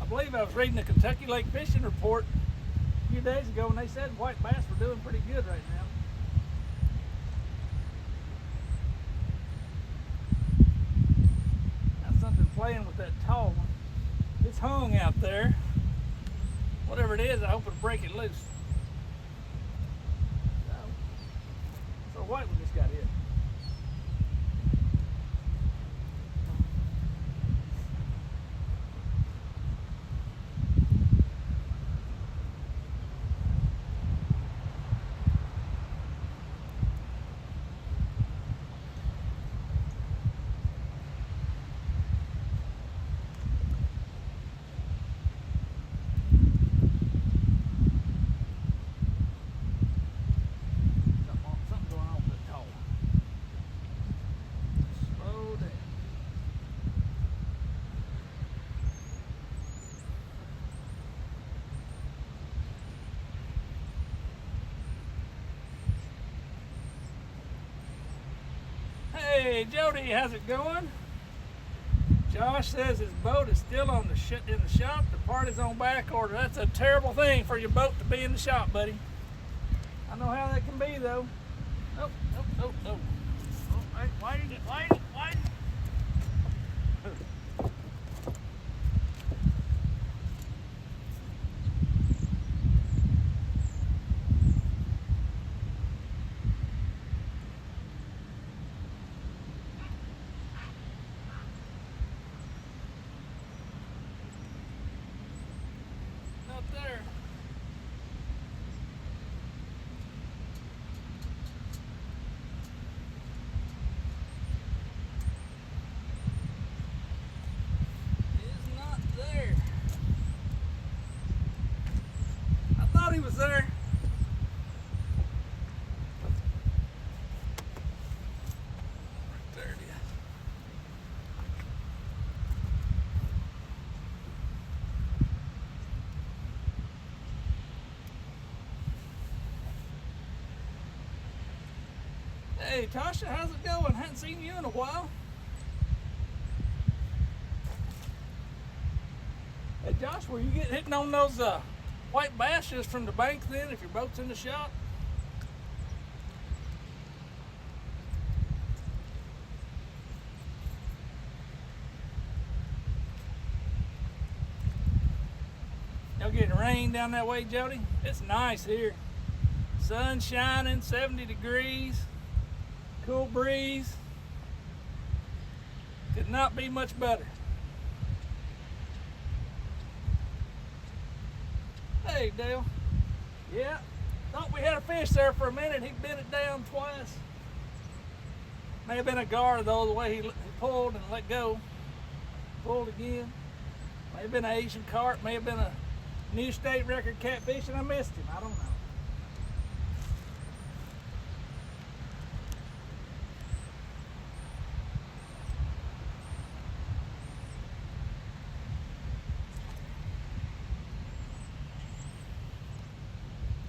S1: I believe I was reading the Kentucky Lake Fishing Report a few days ago, and they said white bass were doing pretty good right now. Got something playing with that tall one. It's hung out there. Whatever it is, I hope it'll break it loose. So a white one just got hit. Something going on with the toe. Slow down. Hey Jody, how's it going? Josh says his boat is still on the in the shop. The part is on back order. That's a terrible thing for your boat to be in the shop, buddy. I know how that can be, though. Oh.
S2: Oh, why did it?
S1: Not there. Is not there. I thought he was there. There it is. Hey Tasha, how's it going? Hadn't seen you in a while. Hey Josh, were you getting hitting on those white bass just from the bank then if your boat's in the shop? getting rain down that way, Jody? It's nice here. Sun shining, 70 degrees, cool breeze. Could not be much better. Hey, Dale. Yeah, thought we had a fish there for a minute. He bent it down twice. May have been a gar though, the way he pulled and let go. Pulled again. May have been an Asian carp, may have been a new state record catfish, and I missed him. I don't know.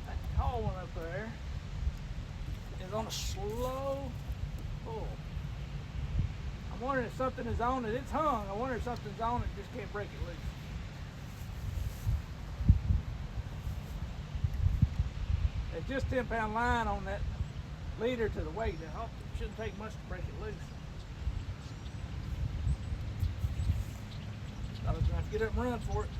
S1: That tall one up there is on a slow pull. I'm wondering if something is on it. It's hung. I wonder if something's on it, just can't break it loose. There's just 10-pound line on that leader to the weight. It shouldn't take much to break it loose. I was trying to get up and run for it.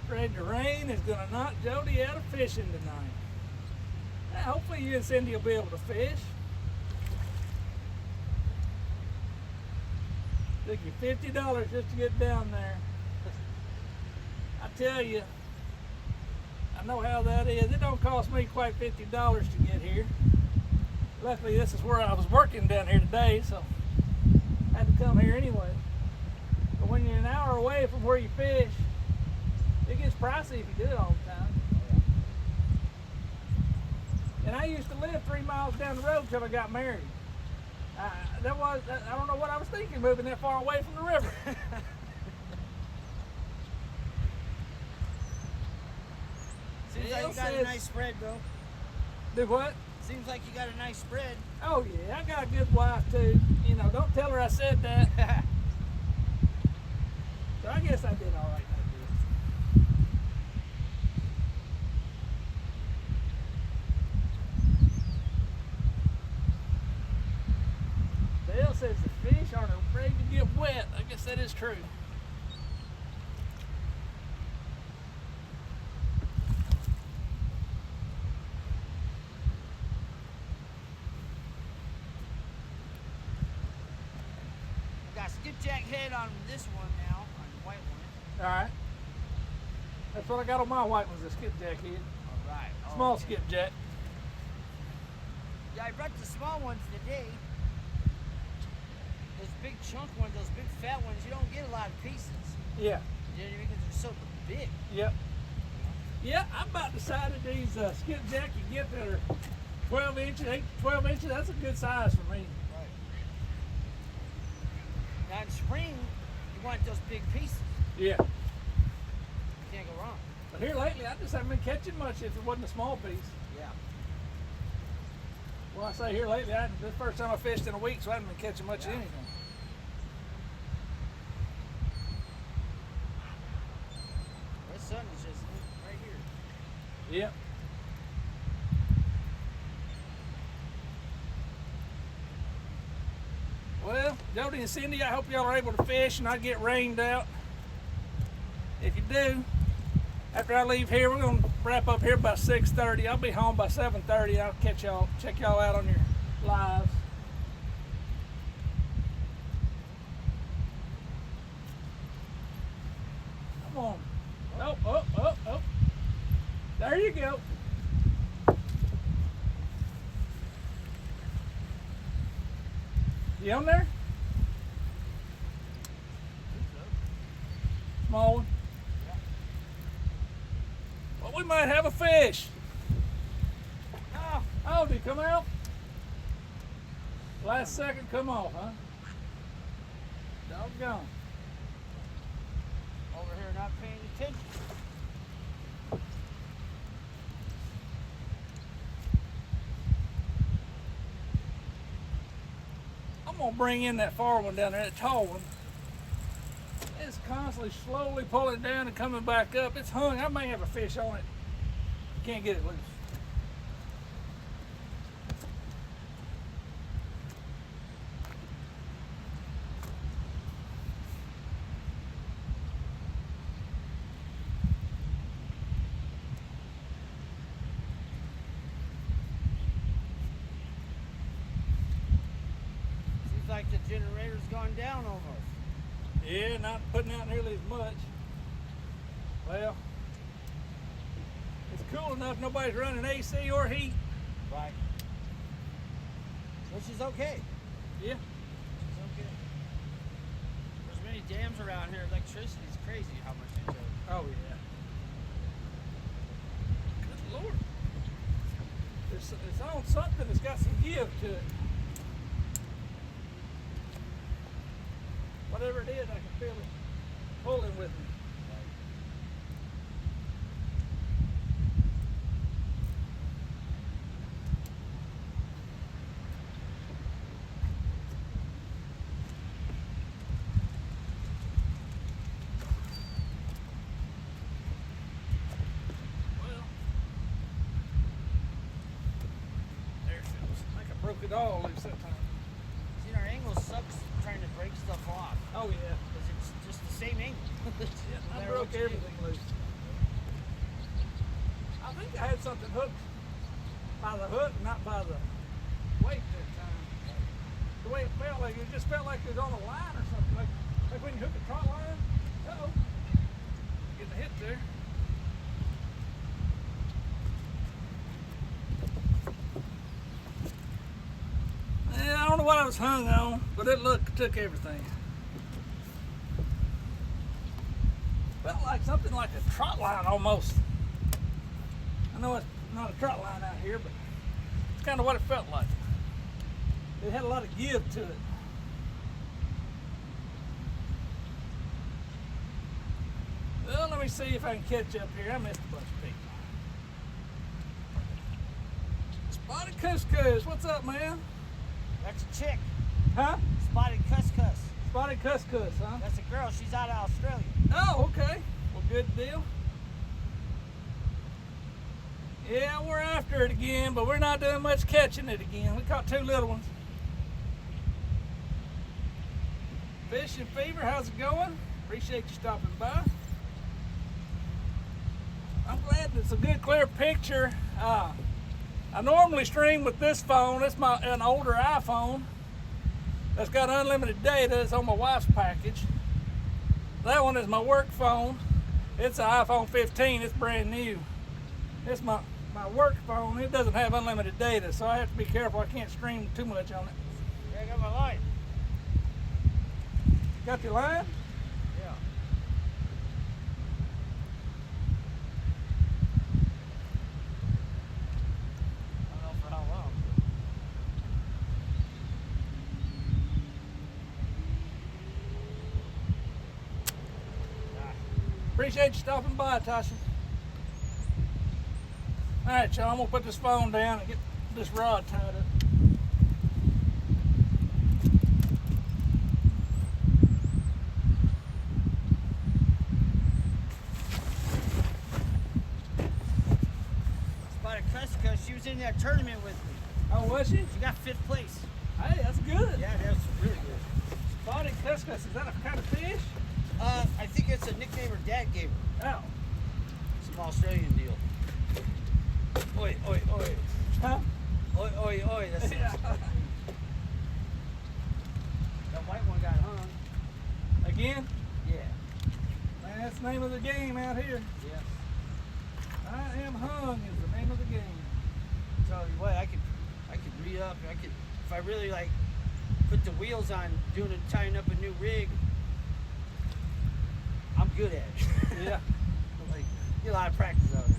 S1: Afraid the rain is going to knock Jody out of fishing tonight. Now, hopefully you and Cindy will be able to fish. Took you $50 just to get down there. I tell you, I know how that is. It don't cost me quite $50 to get here. Luckily this is where I was working down here today, so I had to come here anyway. But when you're an hour away from where you fish, it gets pricey if you do it all the time. And I used to live 3 miles down the road till I got married. I don't know what I was thinking moving that far away from the river.
S2: Seems like you got a nice spread, bro.
S1: Do what?
S2: Seems like you got a nice spread.
S1: Oh yeah, I got a good wife too. You know, don't tell her I said that. So I guess I did all right. Dale says the fish aren't afraid to get wet. I guess that is true.
S2: I got skipjack head on this one now, on the white one.
S1: All right. That's what I got on my white ones, the skipjack head.
S2: All right.
S1: Small
S2: okay.
S1: skipjack.
S2: Yeah, I brought the small ones today. Those big chunk ones, those big fat ones, you don't get a lot of pieces.
S1: Yeah.
S2: You know what I mean? Because they're so big.
S1: Yep. Yeah, I about decided these skipjack you get that are 12 inches, 8 to 12 inches, that's a good size for me.
S2: Right. Now in spring, you want those big pieces.
S1: Yeah.
S2: You can't go wrong.
S1: But here lately, I just haven't been catching much if it wasn't a small piece.
S2: Yeah.
S1: Well, I say here lately, this is the first time I fished in a week, so I haven't been catching much of anything.
S2: The sun is just right here.
S1: Yep. Well, Jody and Cindy, I hope y'all are able to fish and not get rained out. If you do, after I leave here, we're going to wrap up here by 6:30. I'll be home by 7:30. I'll catch y'all, check y'all out on your lives. Come on. Oh. There you go. You on there? Small one? Well, we might have a fish. Oh, did he come out? Last second come off, huh? Doggone.
S2: Over here, not
S1: gonna bring in that far one down there, that tall one. It's constantly slowly pulling down and coming back up. It's hung. I may have a fish on it. Can't get it loose.
S2: Seems like the generator's gone down almost.
S1: Yeah, not putting out nearly as much. Well, it's cool enough. Nobody's running AC or heat.
S2: Right. Which is okay.
S1: Yeah.
S2: Which is okay. There's many dams around here. Electricity's crazy how much they charge.
S1: Oh yeah. Good Lord. It's on something that's got some give to it. Whatever it is, I can feel it pulling with me. Well, there it feels like I broke it all loose that time.
S2: See, our angle sucks trying to break stuff off.
S1: Oh yeah.
S2: Because it's just the same angle.
S1: Yeah,
S2: No
S1: I
S2: matter
S1: broke
S2: what you do.
S1: everything loose. I think I had something hooked by the hook, not by the weight that time. The way it felt like, it just felt like it was on a line or something. Like when you hook a trot line. Uh-oh. Getting a hit there. Yeah, I don't know what I was hung on, but it took everything. Felt like something like a trot line almost. I know it's not a trot line out here, but it's kind of what it felt like. It had a lot of give to it. Well, let me see if I can catch up here. I missed a bunch of people. Spotted Cuscus, what's up, man?
S2: That's a chick.
S1: Huh?
S2: Spotted Cuscus.
S1: Spotted Cuscus, huh?
S2: That's a girl. She's out of Australia.
S1: Oh, okay. Well, good deal. Yeah, we're after it again, but we're not doing much catching it again. We caught 2 little ones. Fishing Fever, how's it going? Appreciate you stopping by. I'm glad it's a good clear picture. I normally stream with this phone. It's an older iPhone that's got unlimited data. It's on my wife's package. That one is my work phone. It's an iPhone 15. It's brand new. It's my work phone. It doesn't have unlimited data, so I have to be careful. I can't stream too much on it.
S2: Yeah, I got my line.
S1: Got your line?
S2: Yeah. I don't know for how long.
S1: Appreciate you stopping by, Tasha. All right, y'all, I'm gonna put this phone down and get this rod tied up.
S2: Spotted Cuscus, she was in that tournament with me.
S1: Oh, was she?
S2: She got 5th place.
S1: Hey, that's good.
S2: Yeah, that was really good.
S1: Spotted Cuscus, is that a kind of fish?
S2: I think it's a nickname her dad gave her.
S1: Oh.
S2: Some Australian deal. Oi, oi, oi.
S1: Huh?
S2: Oi, oi, oi. That's
S1: Yeah.
S2: That white one got hung.
S1: Again?
S2: Yeah.
S1: Man, that's the name of the game out here.
S2: Yes.
S1: I am hung is the name of the game.
S2: Tell you what, I could re-up. If I really like put the wheels on tying up a new rig, I'm good at it.
S1: Yeah.
S2: Like, get a lot of practice out of it.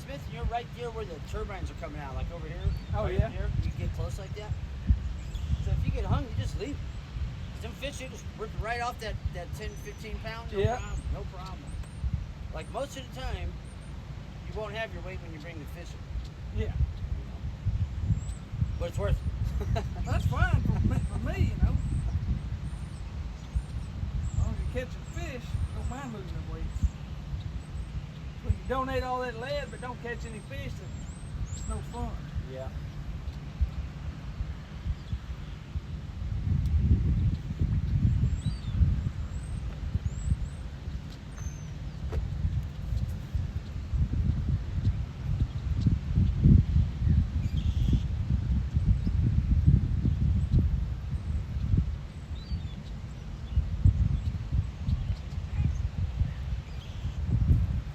S2: Smith, you're right there where the turbines are coming out, like over here.
S1: Oh,
S2: right
S1: yeah?
S2: Here, you get close like that. So if you get hung, you just leave. Some fish, you just rip right off that 10, 15 pounds. No
S1: Yeah.
S2: problem. No problem. Like most of the time, you won't have your weight when you bring the fish in.
S1: Yeah.
S2: But it's worth it.
S1: That's fine for me, you know. As long as you're catching fish, don't mind moving the weights. When you donate all that lead but don't catch any fish, then it's no fun.
S2: Yeah.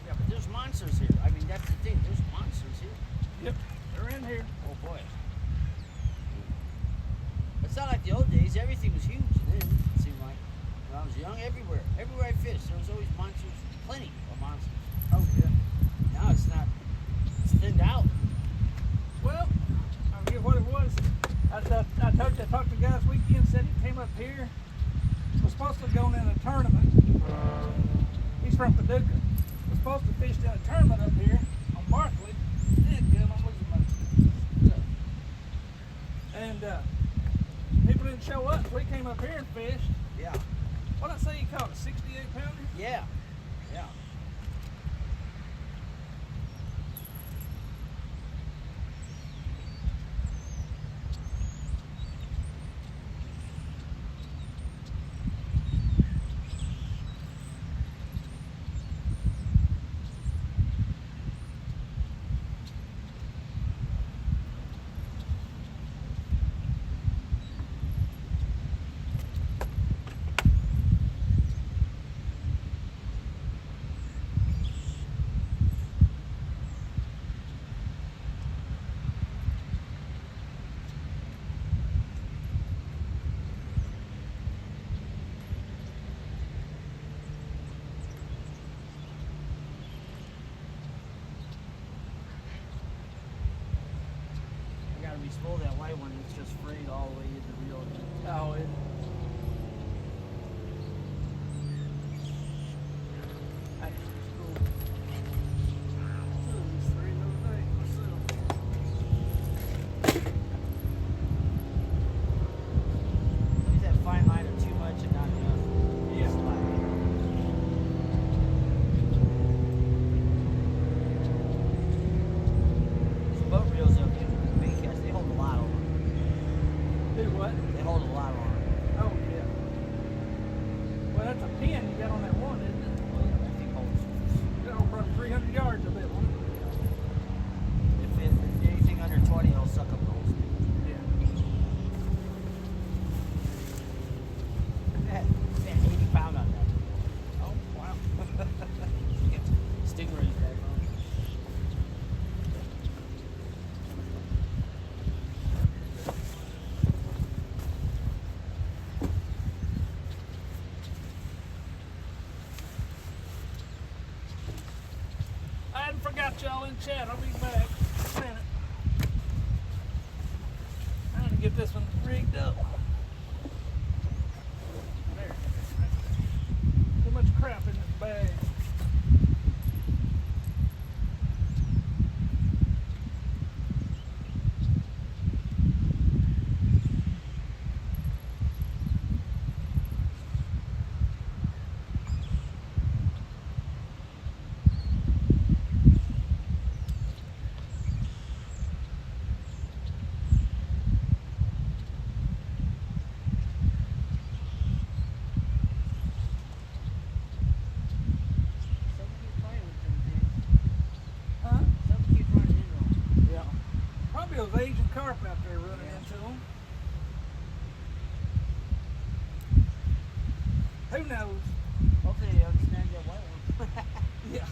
S2: Yeah, but there's monsters here. I mean, that's the thing. There's monsters here.
S1: Yep, they're in here.
S2: Oh boy. It's not like the old days. Everything was huge then. It seemed like when I was young, everywhere I fished, there was always monsters. Plenty of monsters.
S1: Oh, yeah.
S2: Now it's not. It's thinned out.
S1: Well, I'll forget what it was. I told you, I talked to the guy this weekend, said he came up here, was supposed to have gone in a tournament. He's from Paducah. Was supposed to fish in a tournament up here on Barkley. Dadgum, I'm losing my stuff. And people didn't show up, so he came up here and fished.
S2: Yeah.
S1: What'd I say he caught, a 68 pounder?
S2: Yeah. Yeah. I gotta re-spool that white one. It's just frayed all the way in the reel.
S1: Oh, it. I just spooled two of these three the other day myself.
S2: Use that fine line of too much and not enough.
S1: Yeah.
S2: Slack. These boat reels up in bait cast, they hold a lot on.
S1: Do what?
S2: They hold a lot on.
S1: Oh, yeah. Well, that's a pin you got on that one, isn't it?
S2: Oh yeah, that thing holds.
S1: You got over 300 yards of it, one.
S2: If anything under 20, it'll suck up the whole thing.
S1: Yeah.
S2: That 80 pound on that.
S1: Oh, wow.
S2: Stingrays back on.
S1: I hadn't forgot y'all in chat. I'll be back in a minute. Trying to get this one rigged up. There. Too much crap in this bag.
S2: Some keep playing with them things.
S1: Huh?
S2: Some keep running in on.
S1: Yeah. Probably those Asian carp out there running
S2: Yeah.
S1: into them. Who knows?
S2: Hopefully they understand that white one.
S1: Yeah.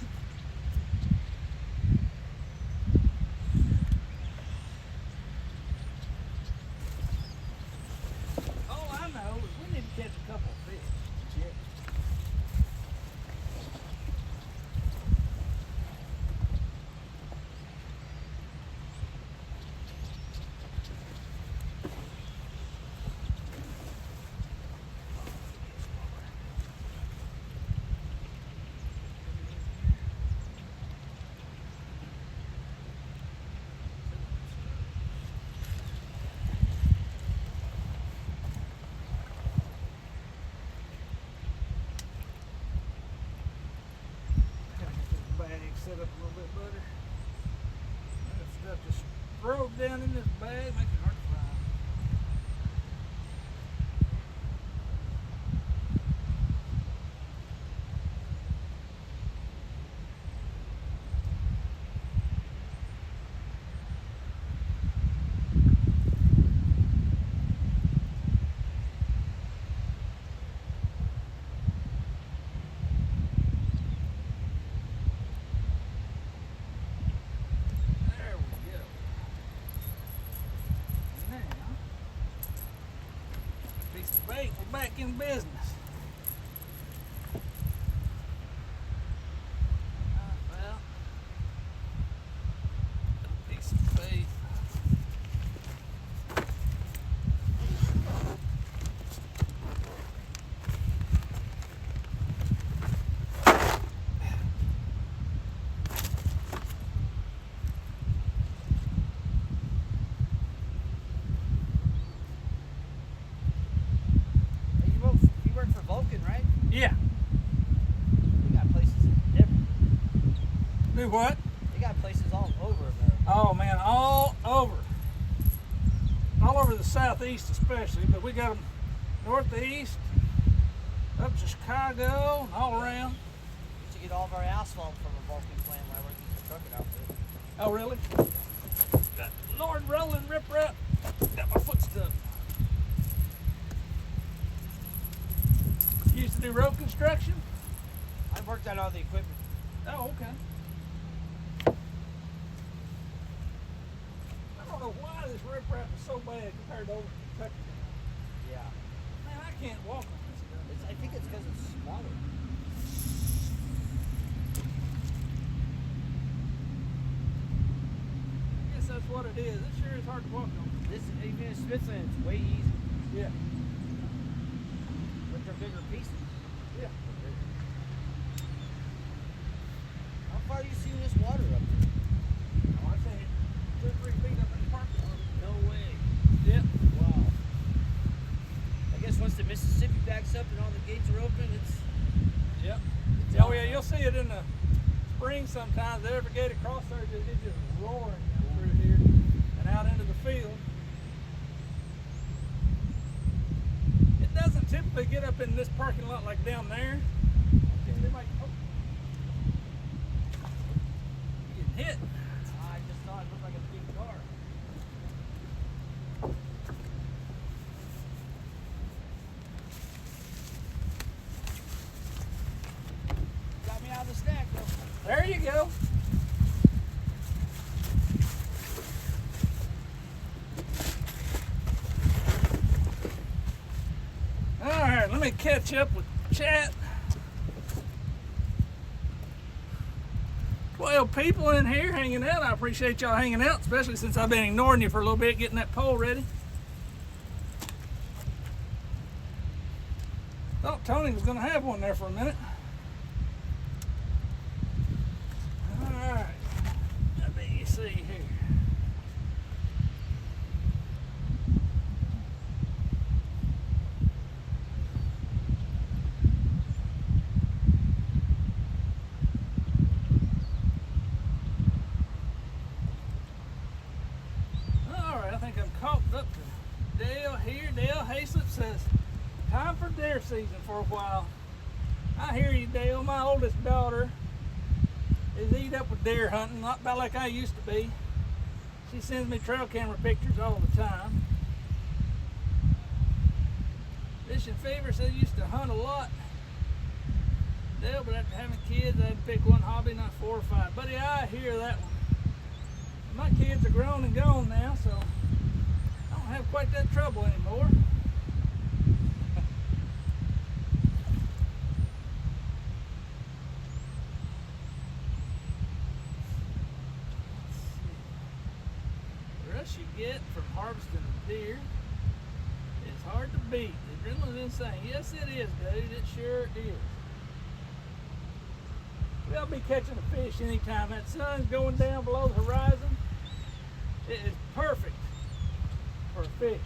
S1: All I know is we need to catch a couple of fish.
S2: Yeah.
S1: set up a little bit better. That stuff just throws down in this bag, makes it hard to find. There we go. Now, piece of bait, we're back in business. Well, a piece of bait.
S2: Hey, you work for Vulcan, right?
S1: Yeah.
S2: They got places everywhere.
S1: Do what?
S2: They got places all over America.
S1: Oh man, all over the southeast especially, but we got them northeast, up to Chicago, and all around.
S2: We used to get all of our asphalt from a Vulcan plant when I worked at the trucking outfit.
S1: Oh really? Got Lord rolling riprap. Got my foot stuck. You used to do road construction?
S2: I worked on all the equipment.
S1: Oh, okay. I don't know why this riprap is so bad compared to over Kentucky.
S2: Yeah.
S1: Man, I can't walk on this stuff.
S2: I think it's because it's smaller.
S1: I guess that's what it is. It sure is hard to walk on.
S2: This, even in Smithland, it's way easier.
S1: Yeah.
S2: But they're bigger pieces.
S1: Yeah.
S2: How far do you see this water up there?
S1: Oh, I think 2 or 3 feet up in the parking lot.
S2: No way.
S1: Yeah.
S2: Wow. I guess once the Mississippi backs up and all the gates are open, it's
S1: Yep.
S2: It's
S1: Oh
S2: on.
S1: yeah, you'll see it in the spring sometimes. The every gate across there, it's just roaring down through here and out into the field. It doesn't typically get up in this parking lot like down there. They might, oh. You getting hit.
S2: I just thought it looked like a big car. Got me out of the stack though.
S1: There you go. All right, let me catch up with chat. 12 people in here hanging out. I appreciate y'all hanging out, especially since I've been ignoring you for a little bit, getting that pole ready. Thought Tony was going to have one there for a minute. All right, let me see here. All right, I think I'm caught up to Dale here. Dale Hayslip says, time for deer season for a while. I hear you, Dale. My oldest daughter is eat up with deer hunting, not about like I used to be. She sends me trail camera pictures all the time. Fishing Fever said he used to hunt a lot. Dale, but after having kids, I had to pick one hobby, not 4 or 5. Buddy, I hear that one. My kids are grown and gone now, so I don't have quite that trouble anymore. The rush you get from harvesting a deer is hard to beat. The adrenaline's insane. Yes, it is, dude. It sure is. We'll be catching a fish anytime that sun's going down below the horizon. It is perfect for a fish.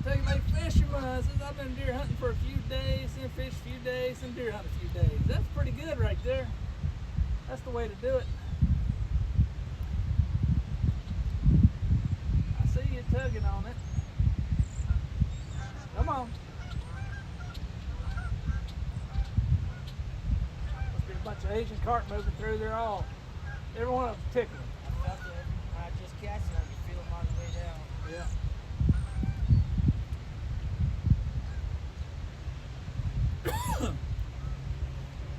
S1: Take my fisherman says I've been deer hunting for a few days days and deer hunt a few days. That's pretty good right there. That's the way to do it. I see you tugging on it. Come on. Must be a bunch of Asian carp moving through there all. Every one of them tickling.
S2: I felt it when I just cast it. I could feel them on the way down.
S1: Yeah.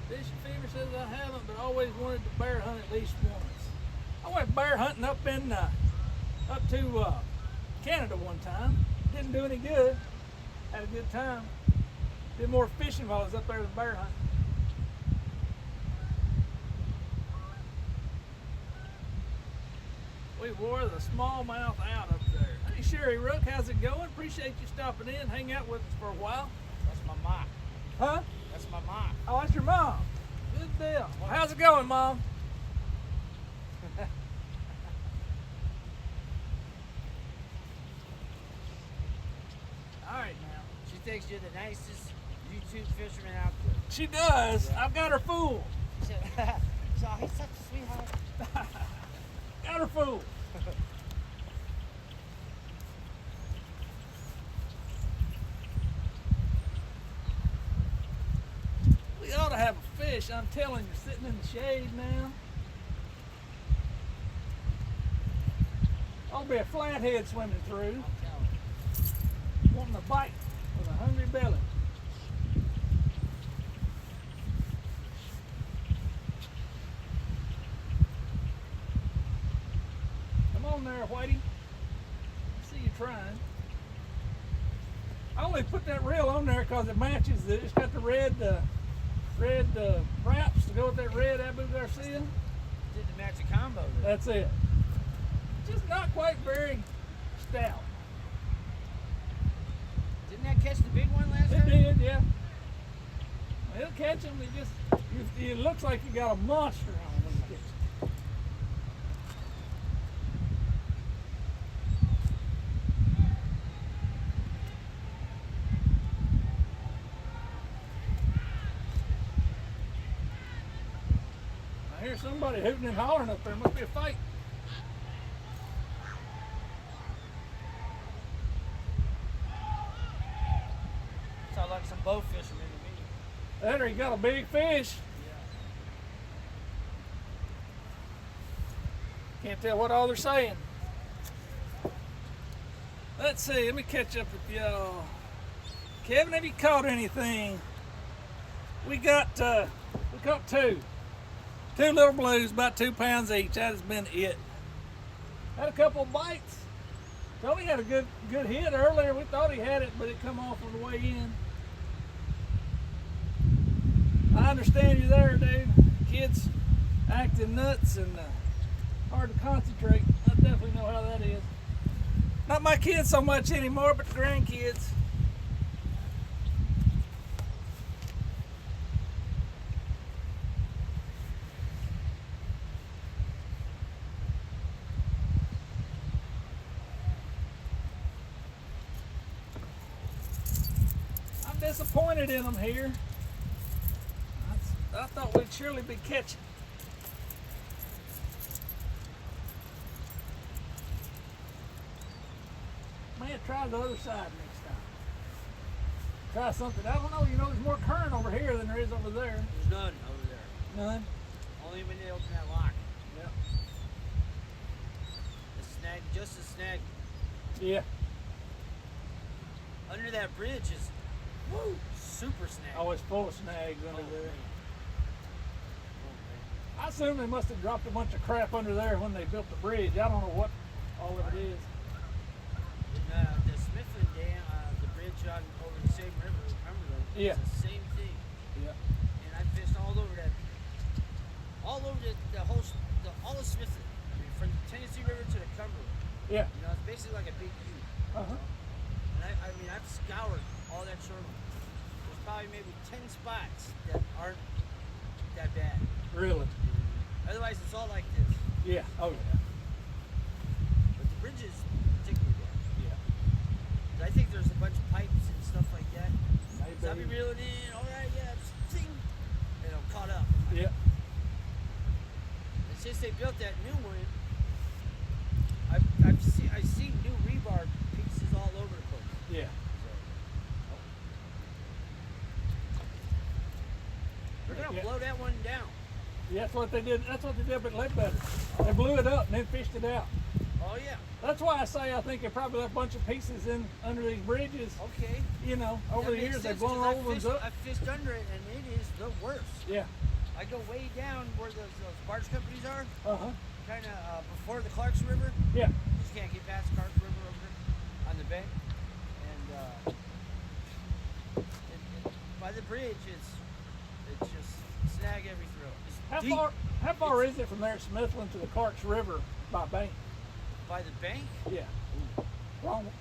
S1: Fishing Fever says I haven't, but always wanted to bear hunt at least once. I went bear hunting up to Canada one time. Didn't do any good. Had a good time. Did more fishing while I was up there than bear hunting. We wore the smallmouth out up there. Hey Sherry Rook, how's it going? Appreciate you stopping in, hang out with us for a while.
S2: That's my mom.
S1: Huh?
S2: That's my mom.
S1: Oh, that's your mom. Good deal. Well, how's it going, Mom? All right now.
S2: She thinks you're the nicest YouTube fisherman out there.
S1: She does.
S2: Yeah.
S1: I've got her fooled.
S2: She said, so he's such a sweetheart.
S1: Got her fooled. We ought to have a fish. I'm telling you, sitting in the shade now. Ought to be a flathead swimming through,
S2: I'm telling you.
S1: wanting a bite with a hungry belly. Come on there, Whitey. I see you trying. I only put that reel on there because it matches. It's got the red wraps to go with that red Abu Garcia.
S2: Did the magic combo there.
S1: That's it. Just not quite very stout.
S2: Didn't that catch the big one last
S1: It
S2: time?
S1: did, yeah. Well, it'll catch him. It looks like you got a monster on when you catch him. I hear somebody hooting and hollering up there. Must be a fight.
S2: Sounds like some bow fishermen to me.
S1: There, he got a big fish. Can't tell what all they're saying. Let's see, let me catch up with y'all. Kevin, have you caught anything? We caught two. Two little blues, about 2 pounds each. That has been it. Had a couple of bites. Tony had a good hit earlier. We thought he had it, but it come off on the way in. I understand you there, dude. Kids acting nuts and hard to concentrate. I definitely know how that is. Not my kids so much anymore, but the grandkids. I'm disappointed in them here. I thought we'd surely be catching. Man, try the other side next time. Try something. I don't know, there's more current over here than there is over there.
S2: There's none over there.
S1: None?
S2: Only when they open that lock.
S1: Yep.
S2: The snag, just a snag.
S1: Yeah.
S2: Under that bridge is super snag.
S1: Always full of snags under
S2: Oh,
S1: there.
S2: man.
S1: I assume they must have dropped a bunch of crap under there when they built the bridge. I don't know what all of it is.
S2: The Smithland Dam, the bridge on over the same river, Cumberland,
S1: Yeah.
S2: it's the same thing.
S1: Yeah.
S2: And I fished all over all of Smithland. I mean, from the Tennessee River to the Cumberland.
S1: Yeah.
S2: It's basically like a big U.
S1: Uh-huh.
S2: And I've scoured all that shoreline. There's probably maybe 10 spots that aren't that bad.
S1: Really?
S2: Otherwise, it's all like this.
S1: Yeah. Oh, yeah.
S2: But the bridge is particularly bad.
S1: Yeah.
S2: I think there's a bunch of pipes and stuff like that. So I'll be
S1: Maybe.
S2: reeling in. All right, yeah. since they built that new one, I've seen new rebar pieces all over the place.
S1: Yeah.
S2: They're gonna
S1: Yeah.
S2: blow that one down.
S1: Yeah, that's what they did. That's what they did with Ledbetter. They blew it up and then fished it out.
S2: Oh yeah.
S1: That's why I say I think they probably left a bunch of pieces in under these bridges.
S2: Okay.
S1: You know, over
S2: That
S1: the
S2: makes
S1: years they've
S2: sense,
S1: blown
S2: 'cause
S1: old ones up.
S2: I fished under it, and it is the worst.
S1: Yeah.
S2: I go way down where those barge companies are,
S1: Uh huh.
S2: kind of before the Clarks River.
S1: Yeah.
S2: You just can't get past Clarks River over there on the bank, and by the bridge, it's just snag every throw. It's
S1: How
S2: deep.
S1: far? How far is it from there at Smithland to the Clarks River by bank?
S2: By the bank?
S1: Yeah. Wrong.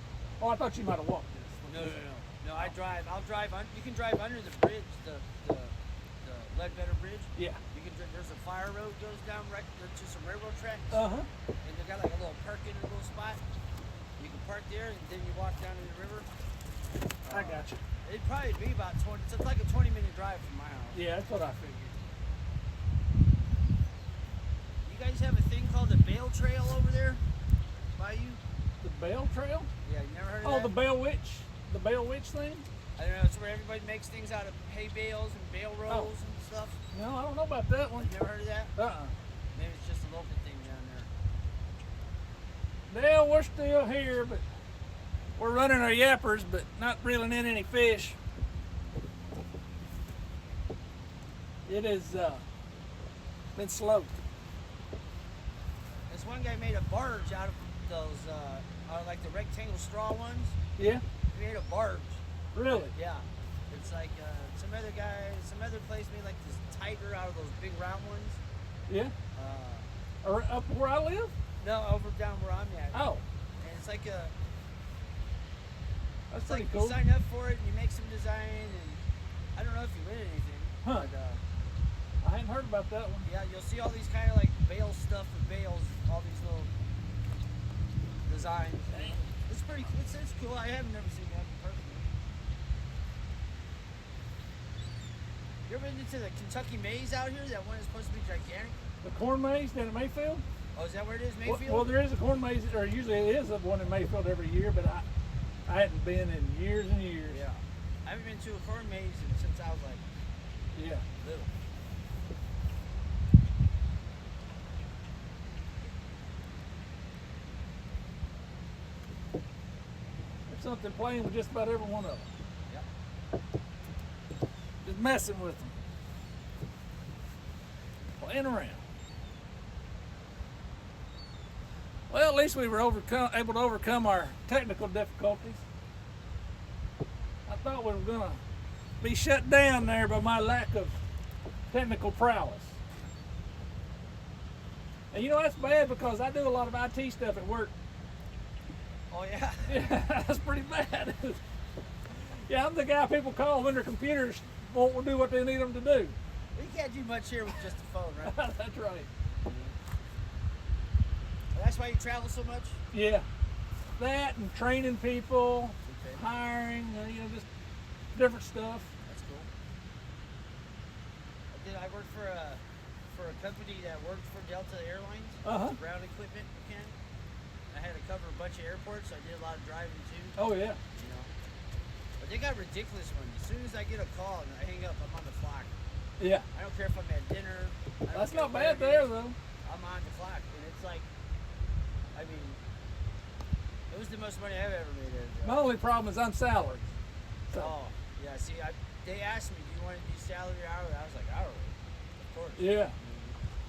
S1: Oh, I thought you might have walked this.
S2: No. I drive. I'll drive. You can drive under the bridge, the Ledbetter Bridge.
S1: Yeah.
S2: You can. There's a fire road goes down right to some railroad tracks.
S1: Uh huh.
S2: And they got like a little park in a little spot. You can park there, and then you walk down to the river.
S1: I got you.
S2: It'd probably be about 20. It's like a 20-minute drive from my house.
S1: Yeah, that's what I figured.
S2: You guys have a thing called the Bale Trail over there by you?
S1: The Bell Trail?
S2: Yeah, you never heard of
S1: Oh,
S2: that?
S1: the Bell Witch. The Bell Witch thing?
S2: I don't know. It's where everybody makes things out of hay bales and bale rolls and stuff.
S1: No, I don't know about that one.
S2: You never heard of that?
S1: Uh-uh.
S2: Maybe it's just a local thing down there.
S1: Dale, we're still here, but we're running our yappers, but not reeling in any fish. It has been slow.
S2: This one guy made a barge out of those, like the rectangle straw ones.
S1: Yeah?
S2: He made a barge.
S1: Really?
S2: Yeah. It's like some other place made like this tiger out of those big round ones.
S1: Yeah? Or up where I live?
S2: No, over down where I'm at.
S1: Oh,
S2: And it's like a,
S1: that's
S2: it's
S1: pretty
S2: like
S1: cool.
S2: you sign up for it and you make some design, and I don't know if you win anything.
S1: Huh.
S2: But
S1: I hadn't heard about that one.
S2: yeah, you'll see all these kind of like bale stuff with bales, all these little designs. It's pretty. It's cool. I have never seen that in person. You ever been into the Kentucky Maze out here? That one is supposed to be gigantic.
S1: The corn maze down in Mayfield?
S2: Oh, is that where it is,
S1: Well,
S2: Mayfield?
S1: well, there is a corn maze, or usually it is one in Mayfield every year, but I hadn't been in years and years.
S2: Yeah. I haven't been to a corn maze since I was like
S1: Yeah.
S2: little.
S1: There's something playing with just about every one of them.
S2: Yep.
S1: Just messing with them. Playing around. Well, at least we were able to overcome our technical difficulties. I thought we were going to be shut down there by my lack of technical prowess. And you know, that's bad because I do a lot of IT stuff at work.
S2: Oh yeah.
S1: Yeah, that's pretty bad. Yeah, I'm the guy people call when their computers won't do what they need them to do.
S2: You can't do much here with just a phone, right?
S1: That's right.
S2: That's why you travel so much?
S1: Yeah, that and training people,
S2: Okay.
S1: hiring, just different stuff.
S2: That's cool. I worked for a company that worked for Delta Airlines.
S1: Uh-huh.
S2: Ground equipment mechanic. I had to cover a bunch of airports, so I did a lot of driving too.
S1: Oh yeah.
S2: You know. But they got ridiculous ones. As soon as I get a call and I hang up, I'm on the clock.
S1: Yeah.
S2: I don't care if I'm at dinner. I don't
S1: That's
S2: care
S1: not
S2: where
S1: bad
S2: it
S1: there
S2: is.
S1: though.
S2: I'm on the clock, and it's like, I mean, it was the most money I've ever made. At a job.
S1: My only problem is I'm salaried. So
S2: Oh, yeah. See, they asked me, "Do you want to do salary or hourly?" I was like, "Hourly, of course."
S1: yeah,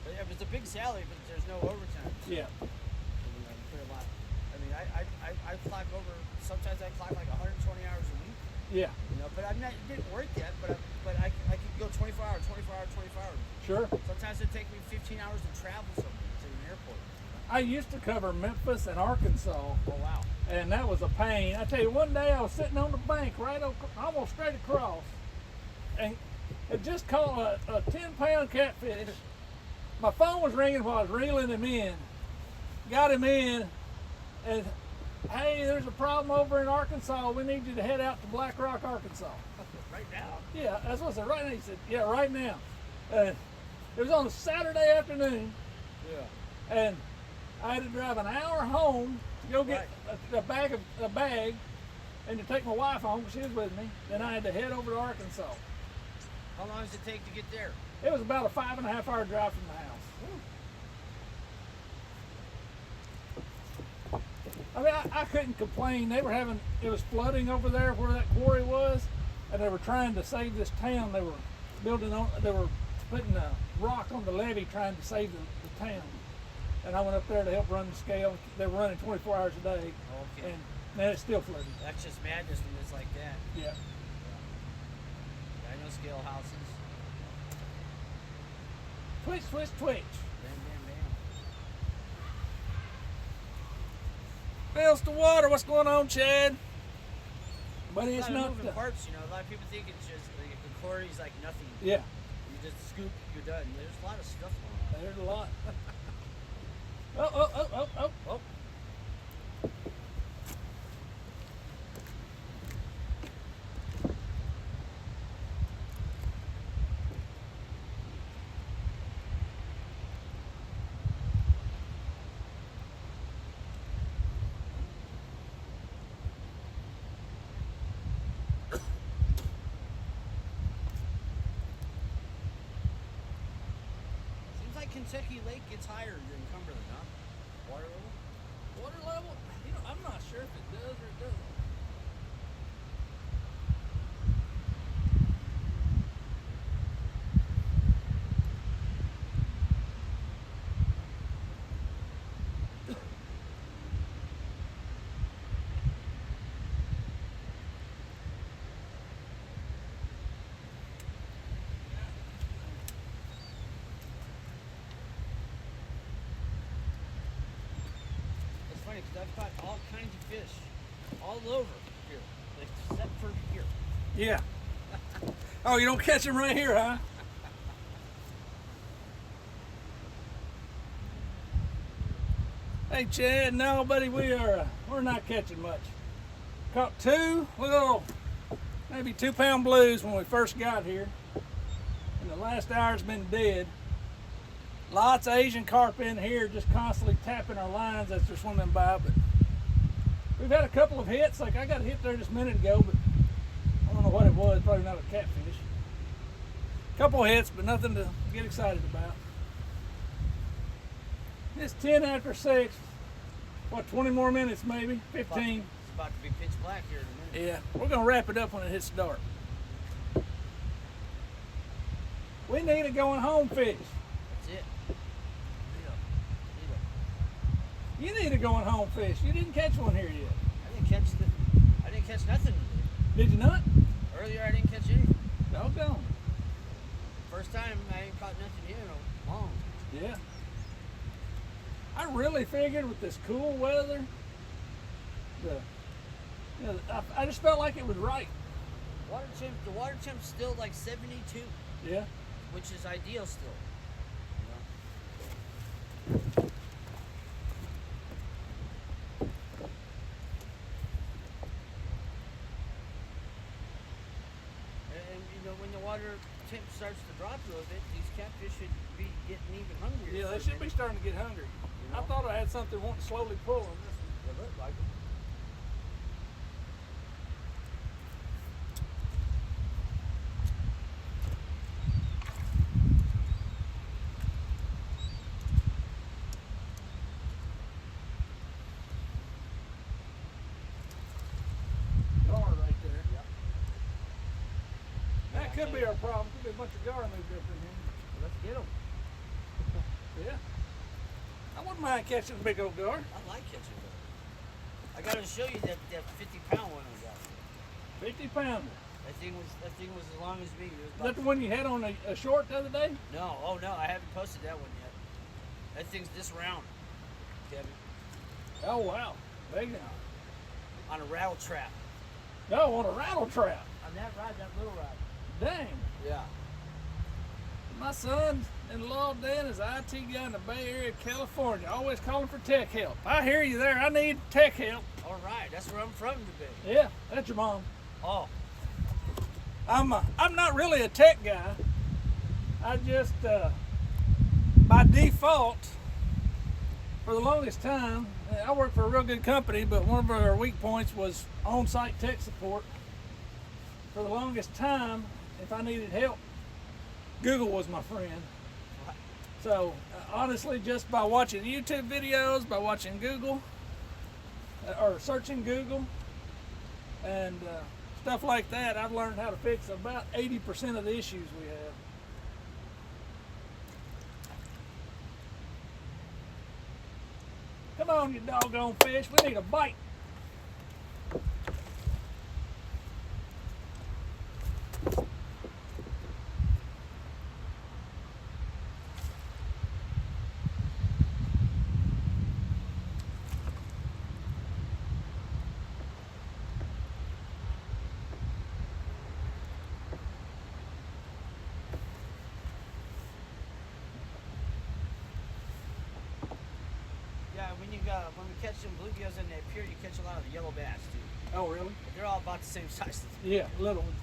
S2: But yeah, it's a big salary, but there's no overtime.
S1: yeah.
S2: You know, you put a lot. I mean, I clock over. Sometimes I clock like 120 hours a week.
S1: Yeah,
S2: You know, but I'm not. It didn't work yet. But I could go 24 hours, 24 hours, 24 hours.
S1: sure.
S2: Sometimes it take me 15 hours to travel somewhere to an airport.
S1: I used to cover Memphis and Arkansas,
S2: Oh wow.
S1: and that was a pain. I tell you, one day I was sitting on the bank almost straight across, and it just caught a 10-pound catfish. My phone was ringing while I was reeling him in. Got him in, and hey, there's a problem over in Arkansas. We need you to head out to Black Rock, Arkansas.
S2: Right now.
S1: Yeah, that's what I said. Right now, he said, yeah, right now. It was on a Saturday afternoon,
S2: Yeah.
S1: And I had to drive an hour home to go get
S2: Right.
S1: a bag, and to take my wife home because she was with me. Then I had to head over to Arkansas.
S2: How long does it take to get there?
S1: It was about a 5.5 hour drive from the house. I mean, I couldn't complain. They were it was flooding over there where that quarry was, and they were trying to save this town. They were they were putting a rock on the levee trying to save the town. And I went up there to help run the scale. They were running 24 hours a day,
S2: Okay.
S1: and man, it's still flooding.
S2: That's just madness when it's like that.
S1: Yeah.
S2: I know scale houses.
S1: Twitch, twitch, twitch.
S2: Bam, bam, bam.
S1: Bills to water. What's going on, Chad? Buddy, it's
S2: A lot of
S1: not
S2: moving
S1: the,
S2: parts, you know. A lot of people think it's just like the quarry's like nothing.
S1: yeah.
S2: You just scoop, you're done. There's a lot of stuff going on.
S1: There's a lot. Oh.
S2: Oh, seems like Kentucky Lake gets higher than Cumberland, huh? Water level?
S1: Water level? You know, I'm not sure if it does or it doesn't.
S2: It's funny because I've caught all kinds of fish all over here, except for here.
S1: Yeah. Oh, you don't catch them right here, huh? Hey, Chad. No, buddy, we're not catching much. Caught two little, maybe 2 pound blues when we first got here, and the last hour's been dead. Lots of Asian carp in here, just constantly tapping our lines as they're swimming by. But we've had a couple of hits. Like I got a hit there just a minute ago, but I don't know what it was. Probably not a catfish. Couple of hits, but nothing to get excited about. It's 10 after 6. What, 20 more minutes maybe? 15.
S2: It's about to be pitch black here in a minute.
S1: Yeah, we're gonna wrap it up when it hits dark. We need a going home fish.
S2: That's it. Need
S1: You need a going home fish. You didn't catch one here yet.
S2: I didn't catch nothing today.
S1: Did you not?
S2: Earlier I didn't catch anything.
S1: Doggone.
S2: First time I ain't caught nothing here in a long time.
S1: Yeah. I really figured with this cool weather, I just felt like it was right.
S2: The water temp's still like 72,
S1: Yeah.
S2: which is ideal still. And you know, when the water temp starts to drop a little bit, these catfish should be getting even hungrier.
S1: Yeah, they
S2: for a
S1: should be
S2: minute.
S1: starting to get hungry.
S2: You
S1: I
S2: know?
S1: thought I had something wanting to slowly pull them.
S2: They look like it.
S1: Gar right there.
S2: Yeah.
S1: That could be our problem. Could be a bunch of gar moved up in here.
S2: Well, let's get them.
S1: Yeah. I wouldn't mind catching a big old gar.
S2: I like catching them. I gotta show you that 50-pound one I got.
S1: 50 pounder.
S2: That thing was as long as me. It was
S1: Is
S2: about
S1: that the one you had on a short the other day?
S2: No, oh no, I haven't posted that one yet. That thing's this round, Kevin,
S1: Oh, wow. Big one.
S2: on a rattle trap.
S1: No, on a rattle trap.
S2: On that rod, that little rod.
S1: Dang.
S2: Yeah.
S1: My son-in-law, Dan, is an IT guy in the Bay Area, California. Always calling for tech help. I hear you there. I need tech help.
S2: All right, that's where I'm from today.
S1: Yeah, that's your mom.
S2: Oh,
S1: I'm not really a tech guy. I just, by default, For the longest time, I worked for a real good company, but one of our weak points was on-site tech support. For the longest time, if I needed help, Google was my friend. So honestly, just by watching YouTube videos, by watching Google, or searching Google, and stuff like that, I've learned how to fix about 80% of the issues we have. Come on, you doggone fish, we need a bite.
S2: Yeah, when we catch some bluegills in that pier, you catch a lot of the yellow bass too.
S1: Oh, really?
S2: They're all about the same size.
S1: Yeah, little ones.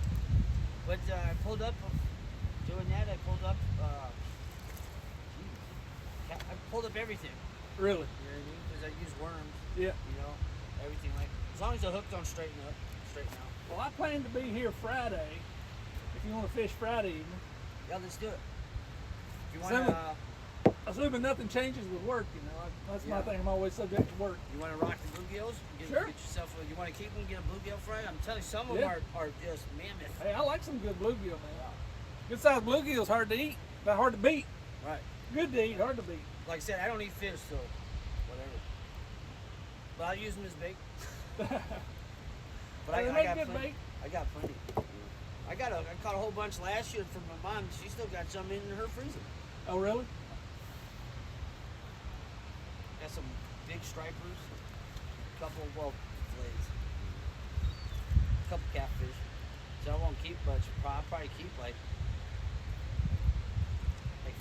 S2: But I pulled up doing that. I pulled up. I pulled up everything.
S1: Really?
S2: You know what I mean? Because I use worms.
S1: Yeah.
S2: You know, everything like. As long as the hook don't straighten out.
S1: Well, I plan to be here Friday. If you want to fish Friday evening,
S2: Yeah, let's do it. If you want
S1: Seven.
S2: to,
S1: assuming nothing changes with work, you know, that's my
S2: Yeah.
S1: thing. I'm always subject to work.
S2: you want to rock the bluegills?
S1: Sure.
S2: Get yourself. You want to keep them? Get a bluegill fry. I'm telling you, some of
S1: Yeah.
S2: them are just mammoth.
S1: Hey, I like some good bluegill, man. Good sized bluegill's hard to eat, but hard to beat.
S2: Right.
S1: Good to eat, hard to beat.
S2: Like I said, I don't eat fish, so whatever. But I use them as bait. But
S1: They
S2: I
S1: make
S2: got
S1: good
S2: plenty.
S1: bait.
S2: I got plenty. I caught a whole bunch last year from my mom. She still got some in her freezer.
S1: Oh, really?
S2: Got some big stripers, a couple fillets, a couple catfish. So I won't keep much. I'll probably keep like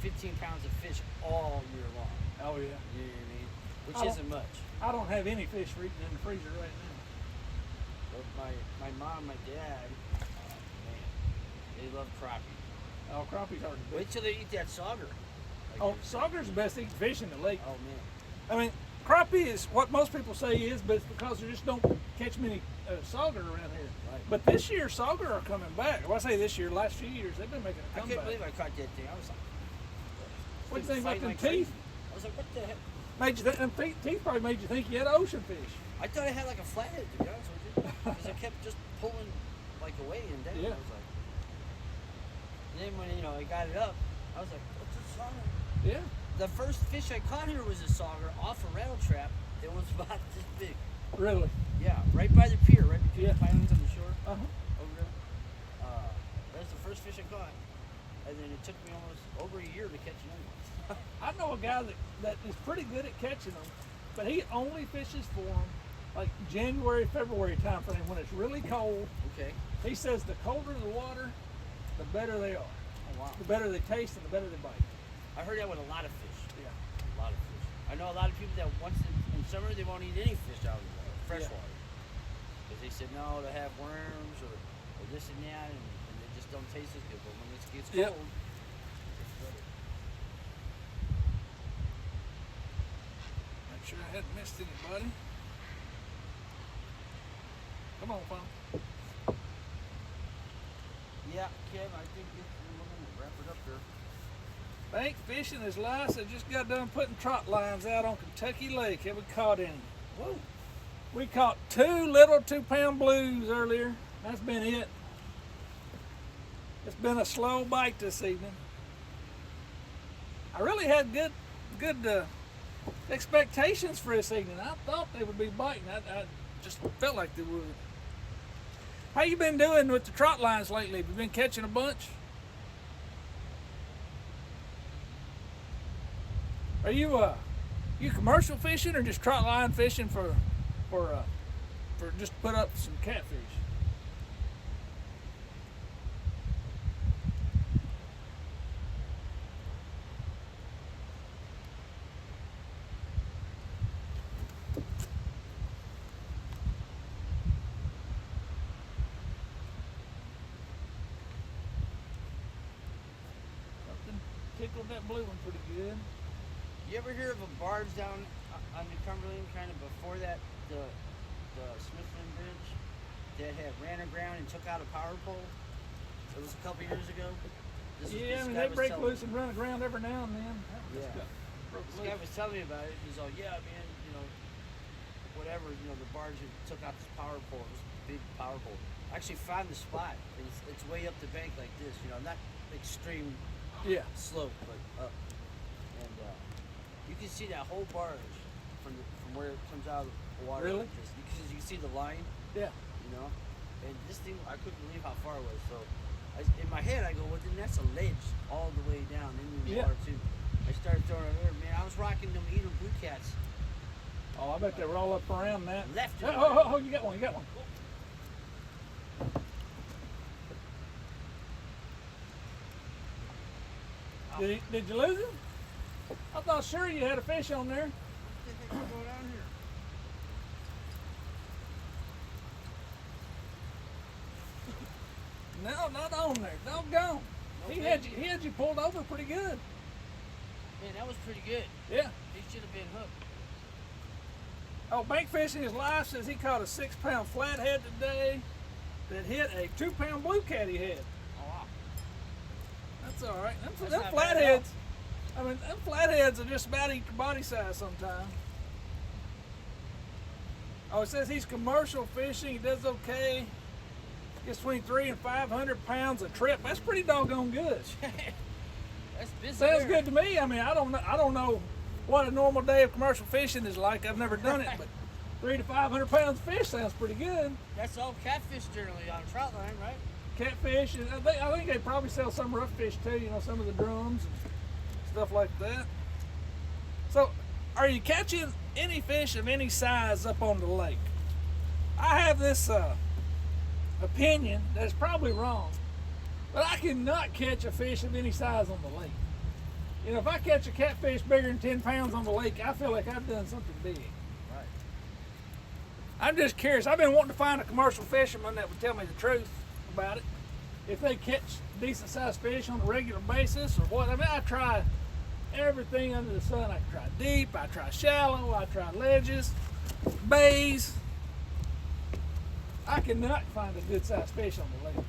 S2: 15 pounds of fish all year long.
S1: Oh, yeah.
S2: You know what I mean? Which
S1: I don't-
S2: isn't much.
S1: I don't have any fish for eating in the freezer right now.
S2: But my mom, my dad, man, they love crappie.
S1: Oh, crappie's hard to beat.
S2: Wait till they eat that sauger.
S1: Oh, sauger's the best eating fish in the lake.
S2: Oh man.
S1: I mean, crappie is what most people say is, but it's because they just don't catch many sauger around here.
S2: Right.
S1: But this year, sauger are coming back. Well, I say this year, last few years, they've been making a
S2: I
S1: comeback.
S2: can't believe I caught that thing. I was like,
S1: What do you think about
S2: fighting
S1: them
S2: like
S1: teeth?
S2: crazy. I was like, what the heck?
S1: Made you them teeth probably made you think you had ocean fish.
S2: I thought I had like a flathead, to be honest with you. Because I kept just pulling like away and down.
S1: Yeah.
S2: I was like, and then when I got it up, I was like, what's a sauger?
S1: Yeah.
S2: The first fish I caught here was a sauger off a rattle trap that was about this big.
S1: Really?
S2: Yeah, right by the pier, right between
S1: Yeah.
S2: the pilings on the shore
S1: Uh-huh.
S2: over there. That's the first fish I caught. And then it took me almost over a year to catch another one.
S1: I know a guy that is pretty good at catching them, but he only fishes for them like January, February time frame when it's really cold.
S2: Okay.
S1: He says the colder the water, the better they are.
S2: Oh wow.
S1: The better they taste and the better they bite.
S2: I heard that with a lot of fish.
S1: Yeah.
S2: A lot of fish. I know a lot of people that once in summer they won't eat any fish out of the water, fresh
S1: Yeah.
S2: water. Because they said no, they have worms or this and that, and they just don't taste as good. But when it gets cold,
S1: Yep.
S2: it's better.
S1: Make sure I hadn't missed anybody. Come on, Pop.
S2: Yeah, Kev, I think we're going to wrap it up there.
S1: Bank fishing is lice. I just got done putting trot lines out on Kentucky Lake. Have we caught any?
S2: Whoa.
S1: We caught 2 little 2-pound blues earlier. That's been it. It's been a slow bite this evening. I really had good expectations for this evening. I thought they would be biting. I just felt like they would. How you been doing with the trot lines lately? Have you been catching a bunch? Are you commercial fishing or just trot line fishing for just put up some catfish? Something tickled that blue one pretty good.
S2: You ever hear of a barge down on the Cumberland, kind of before that, the Smithland Bridge that had ran aground and took out a power pole. It was a couple years ago.
S1: Yeah, I mean,
S2: guy
S1: they
S2: was
S1: break
S2: telling-
S1: loose and run aground every now and then.
S2: Yeah.
S1: Broke
S2: This
S1: loose.
S2: guy was telling me about it. He's all, yeah, man, whatever, the barge had took out this power pole. It was a big power pole. I actually found the spot. It's way up the bank like this, not extreme
S1: Yeah.
S2: slope, but up. And you can see that whole barge from where it comes out of the water.
S1: Really?
S2: Because you can see the line,
S1: Yeah.
S2: And this thing, I couldn't believe how far it was. So in my head, I go, well, then that's a ledge all the way down into the
S1: Yeah.
S2: water, too. I started throwing it over. Man, I was rocking them Edom Blue Cats.
S1: Oh, I bet they were all up around that.
S2: Left
S1: Oh,
S2: and
S1: oh,
S2: right.
S1: oh, you got one, you got one. Did you lose him? I thought sure you had a fish on there.
S2: What's going on here?
S1: No, not on there. Doggone. He had you pulled over pretty good.
S2: Man, that was pretty good.
S1: Yeah.
S2: He should have been hooked.
S1: Oh, Bank Fishing His Life says he caught a 6-pound flathead today that hit a 2-pound blue cat he had.
S2: Oh, wow.
S1: That's all right. Them
S2: That's not bad at all.
S1: flatheads, I mean, them flatheads are just about equal body size sometimes. Oh, it says he's commercial fishing. He does okay. Gets between 300 and 500 pounds a trip. That's pretty doggone good.
S2: That's busy.
S1: Sounds
S2: there.
S1: good to me. I mean, I don't know what a normal day of commercial fishing is like. I've never done it, but 300 to 500 pounds of fish sounds pretty good.
S2: That's all catfish generally on a trout line, right?
S1: Catfish, and I think they probably sell some rough fish too. Some of the drums and stuff like that. So, are you catching any fish of any size up on the lake? I have this opinion that's probably wrong, but I cannot catch a fish of any size on the lake. If I catch a catfish bigger than 10 pounds on the lake, I feel like I've done something big.
S2: Right.
S1: I'm just curious. I've been wanting to find a commercial fisherman that would tell me the truth about it. If they catch decent sized fish on a regular basis or what. I mean, I try everything under the sun. I try deep, I try shallow, I try ledges, bays. I cannot find a good sized fish on the lake.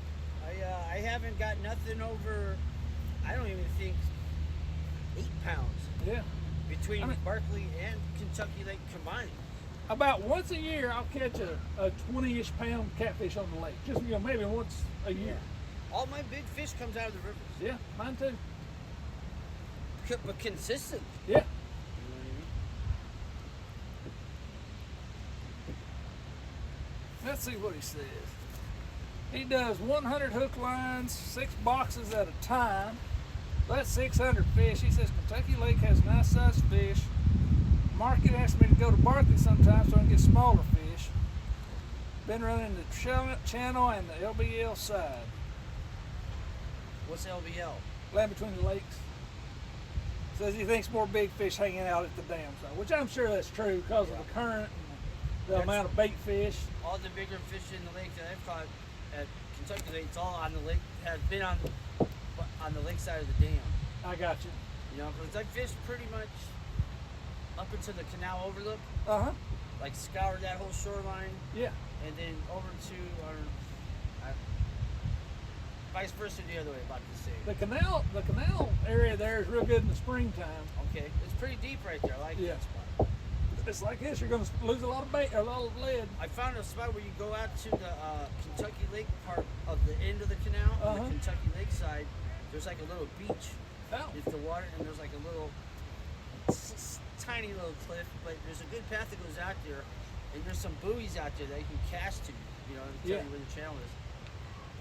S2: I haven't got nothing over, I don't even think, 8 pounds
S1: Yeah.
S2: between Berkeley and Kentucky Lake combined.
S1: About once a year, I'll catch a 20-ish pound catfish on the lake. Just maybe once a year.
S2: All my big fish comes out of the rivers.
S1: Yeah, mine too.
S2: But consistent.
S1: Yeah.
S2: You know what I mean?
S1: Let's see what he says. He does 100 hook lines, 6 boxes at a time. That's 600 fish. He says Kentucky Lake has nice sized fish. Market asked me to go to Barkley sometime so I can get smaller fish. Been running the channel and the LBL side.
S2: What's LBL?
S1: Land between the lakes. Says he thinks more big fish hanging out at the dam side, which I'm sure that's true because of the current and the amount of bait fish.
S2: All the bigger fish in the lake that I've caught at Kentucky Lake, it's all on the lake, have been on the lake side of the dam.
S1: I got you.
S2: Because I fished pretty much up into the canal overlook,
S1: Uh-huh.
S2: like scoured that whole shoreline,
S1: Yeah.
S2: and then over to vice versa the other way, about to say.
S1: The canal area there is real good in the springtime.
S2: Okay, it's pretty deep right there. I like
S1: Yeah.
S2: that spot.
S1: It's like this, you're gonna lose a lot of bait or a lot of lead.
S2: I found a spot where you go out to the Kentucky Lake part of the end of the canal, on
S1: Uh-huh.
S2: the Kentucky Lake side. There's like a little beach.
S1: Oh.
S2: It's the water, and there's like a little tiny little cliff, but there's a good path that goes out there, and there's some buoys out there that you can cast to, and tell
S1: Yeah.
S2: you where the channel is.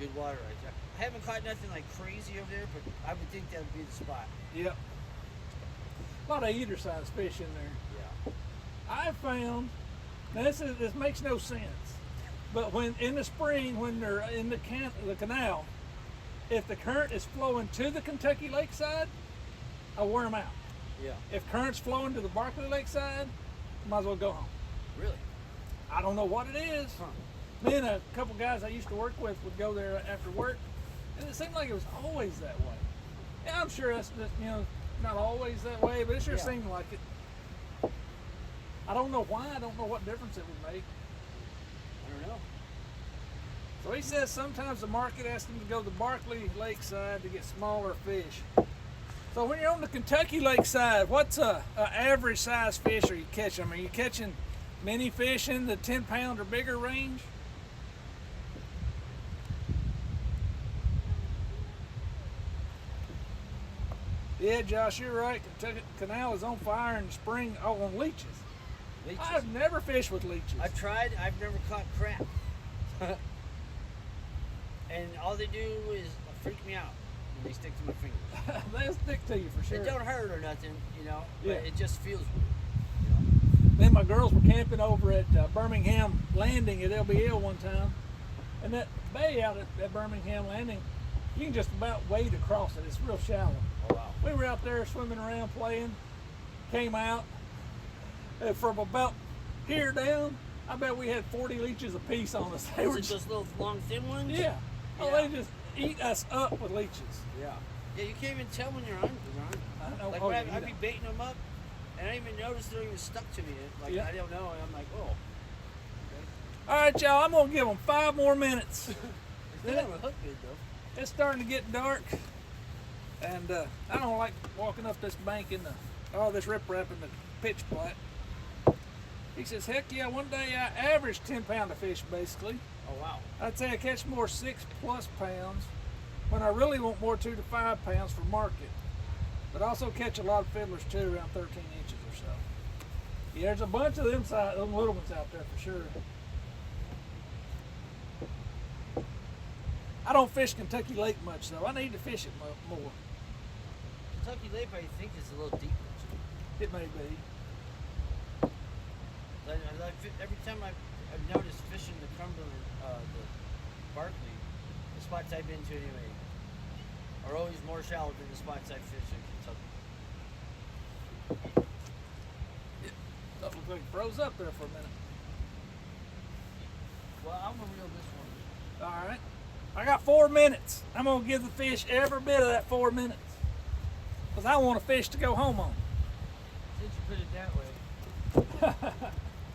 S2: Good water right there. I haven't caught nothing like crazy over there, but I would think that would be the spot.
S1: Yep. A lot of eater sized fish in there.
S2: Yeah.
S1: I found, now this makes no sense, but when in the spring when they're in the canal, if the current is flowing to the Kentucky Lake side, I wear them out.
S2: Yeah.
S1: If current's flowing to the Barkley Lake side, might as well go home.
S2: Really?
S1: I don't know what it is.
S2: Huh.
S1: Me and a couple guys I used to work with would go there after work, and it seemed like it was always that way. Yeah, I'm sure that's not always that way, but it sure
S2: Yeah.
S1: seemed like it. I don't know why. I don't know what difference it would make.
S2: I don't know.
S1: So he says sometimes the market asks him to go to Barkley Lakeside to get smaller fish. So when you're on the Kentucky Lakeside, what's a average size fish are you catching? Are you catching many fish in the 10-pound or bigger range? Yeah, Josh, you're right. Kentucky Canal is on fire in the spring. Oh, on leeches.
S2: Leeches.
S1: I've never fished with leeches.
S2: I've tried. I've never caught crap. And all they do is freak me out when they stick to my fingers.
S1: They'll stick to you for sure.
S2: It don't hurt or nothing, you know.
S1: Yeah.
S2: But it just feels weird. You know.
S1: Then my girls were camping over at Birmingham Landing at LBL one time, and that bay out at Birmingham Landing, you can just about wade across it. It's real shallow.
S2: Oh wow.
S1: We were out there swimming around playing, came out, and from about here down, I bet we had 40 leeches apiece on us. They
S2: Is
S1: were
S2: it those little long thin ones?
S1: yeah. Oh,
S2: Yeah.
S1: they just eat us up with leeches.
S2: Yeah. Yeah, you can't even tell when you're on.
S1: I know.
S2: Like
S1: oh,
S2: when
S1: yeah,
S2: I'd be baiting them up, and I didn't even notice they're even stuck to me. Like
S1: Yeah.
S2: I don't know, and I'm like, oh.
S1: All right, y'all. I'm gonna give them 5 more minutes.
S2: They don't hook good though.
S1: It's starting to get dark, and I don't like walking up this bank in this riprap in the pitch black. He says, heck yeah, one day I averaged 10-pound of fish basically.
S2: Oh wow.
S1: I'd say I catch more 6+ pounds when I really want more 2 to 5 pounds for market. But I also catch a lot of fiddlers too, around 13 inches or so. Yeah, there's a bunch of them little ones out there for sure. I don't fish Kentucky Lake much though. I need to fish it more.
S2: Kentucky Lake, I think, is a little deeper.
S1: It may be.
S2: Every time I've noticed fishing the Cumberland, the Barkley, the spots I've been to anyway, are always more shallow than the spots I fish in Kentucky.
S1: That looks like it froze up there for a minute.
S2: Well, I'm gonna reel this one.
S1: All right. I got 4 minutes. I'm going to give the fish every bit of that 4 minutes. Because I want a fish to go home on.
S2: Since you put it that way.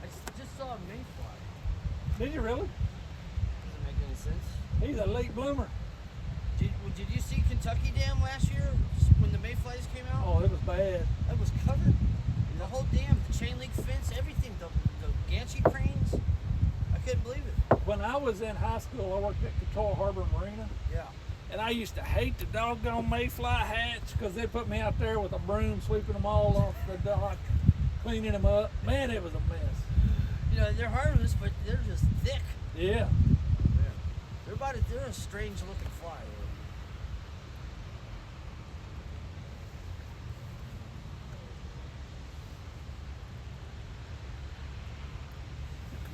S2: I just saw a mayfly.
S1: Did you really?
S2: Doesn't make any sense.
S1: He's a late bloomer.
S2: Did you see Kentucky Dam last year when the mayflies came out?
S1: Oh, it was bad.
S2: It was covered. The whole dam, the chain link fence, everything, the Ganchi cranes. I couldn't believe it.
S1: When I was in high school, I worked at Cotulla Harbor Marina.
S2: Yeah.
S1: And I used to hate the doggone mayfly hats because they put me out there with a broom sweeping them all off the dock, cleaning them up. Man, it was a mess.
S2: You know, they're harmless, but they're just thick.
S1: Yeah.
S2: They're a strange looking fly.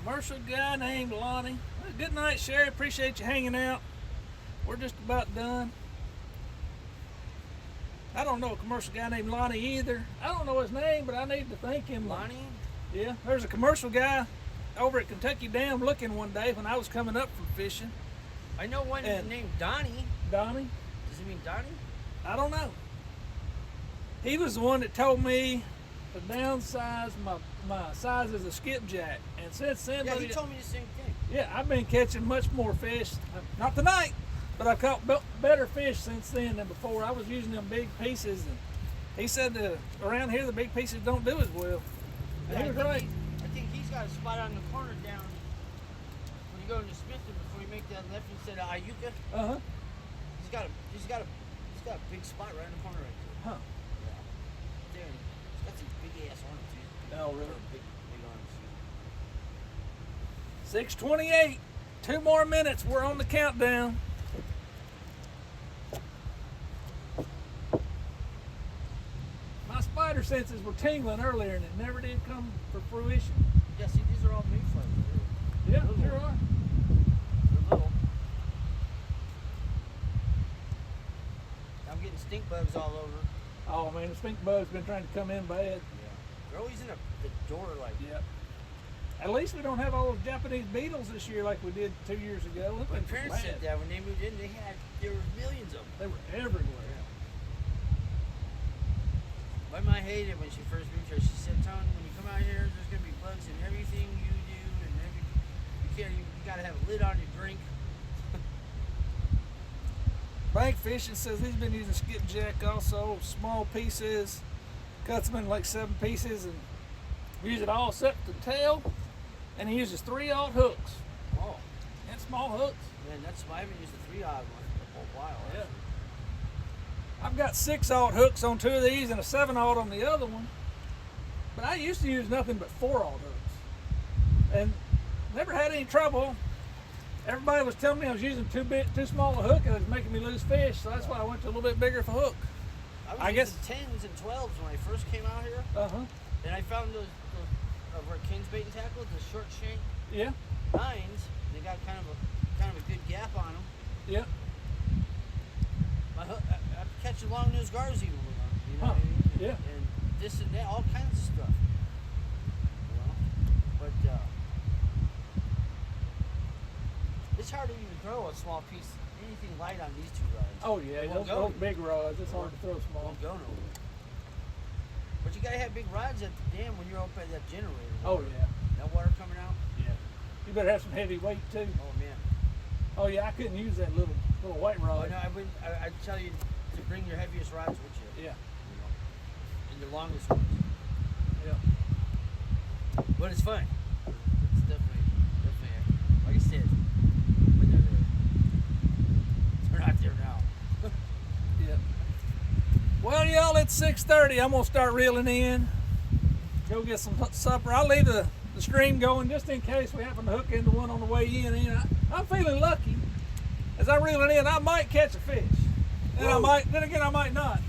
S1: Commercial guy named Lonnie. Well, good night, Sherry. Appreciate you hanging out. We're just about done. I don't know a commercial guy named Lonnie either. I don't know his name, but I need to thank him.
S2: Lonnie?
S1: Yeah, there's a commercial guy over at Kentucky Dam looking one day when I was coming up from fishing.
S2: I know one
S1: And-
S2: named Donnie.
S1: Donnie?
S2: Does he mean Donnie?
S1: I don't know. He was the one that told me to downsize my size as a skipjack. And since then,
S2: Yeah,
S1: buddy,
S2: he told me the same thing.
S1: yeah, I've been catching much more fish. Not tonight, but I've caught better fish since then than before. I was using them big pieces, and he said that around here the big pieces don't do as well. And he was right.
S2: I think he's got a spot on the corner down when you go into Smithton before you make that left. He said Ayuka.
S1: Uh-huh.
S2: He's got a big spot right in the corner right there.
S1: Huh.
S2: Yeah. There. He's got some big ass arms too.
S1: Oh, really?
S2: Big arms.
S1: 6:28. 2 more minutes. We're on the countdown. My spider senses were tingling earlier, and it never did come for fruition.
S2: Yeah, see, these are all mayflies.
S1: Yeah,
S2: Little.
S1: sure are.
S2: They're little. I'm getting stink bugs all over.
S1: Oh man, the stink bug's been trying to come in bad.
S2: Yeah. They're always in the door like.
S1: Yep. At least we don't have all those Japanese beetles this year like we did 2 years ago.
S2: My parents said that when they moved in, there were millions of them.
S1: They were everywhere.
S2: My mom hated it when she first moved here. She said, "Tom, when you come come out here, there's gonna be bugs in everything you do, and you gotta have a lid on your drink.
S1: Bank Fishing says he's been using skipjack also, small pieces, cuts them in like 7 pieces, and use it all except the tail, and he uses 3/0 hooks
S2: Oh,
S1: and small hooks.
S2: man, I haven't used a 3/0 one for a whole while.
S1: Yeah.
S2: Actually.
S1: I've got 6/0 hooks on 2 of these and a 7/0 on the other one, but I used to use nothing but 4/0 hooks, and never had any trouble. Everybody was telling me I was using too small a hook, and it was making me lose fish, so that's why I went to a little bit bigger of a hook.
S2: I was using 10s and 12s when I first came out here, and I found those over at King's Bait and Tackle, the short shank
S1: Yeah,
S2: 9s. They got kind of a good gap on them.
S1: yeah.
S2: My hook, I'm catching long nosed gars even with them. You know
S1: Huh,
S2: what I mean?
S1: yeah.
S2: And this and that, all kinds of stuff. You know, but it's hard to even throw a small piece, anything light on these 2 rods.
S1: Oh yeah,
S2: It won't
S1: those
S2: go.
S1: big rods, it's hard to throw
S2: It
S1: small.
S2: won't go nowhere. But you gotta have big rods at the dam when you're up at that generator.
S1: Oh yeah,
S2: That water coming out.
S1: yeah. You better have some heavy weight too.
S2: Oh man.
S1: Oh yeah, I couldn't use that little white
S2: Oh
S1: rod.
S2: no, I'd tell you to bring your heaviest rods with you.
S1: Yeah,
S2: You know, and the longest ones.
S1: yeah.
S2: But it's fun. It's definitely, like I said, when they're there. They're not there now.
S1: Yeah. Well, y'all, it's 6:30. I'm gonna start reeling in. Go get some supper. I'll leave the stream going just in case we happen to hook into one on the way in. And I'm feeling lucky. As I reel it in, I might catch a fish. And I
S2: Whoa.
S1: might. Then again, I might not.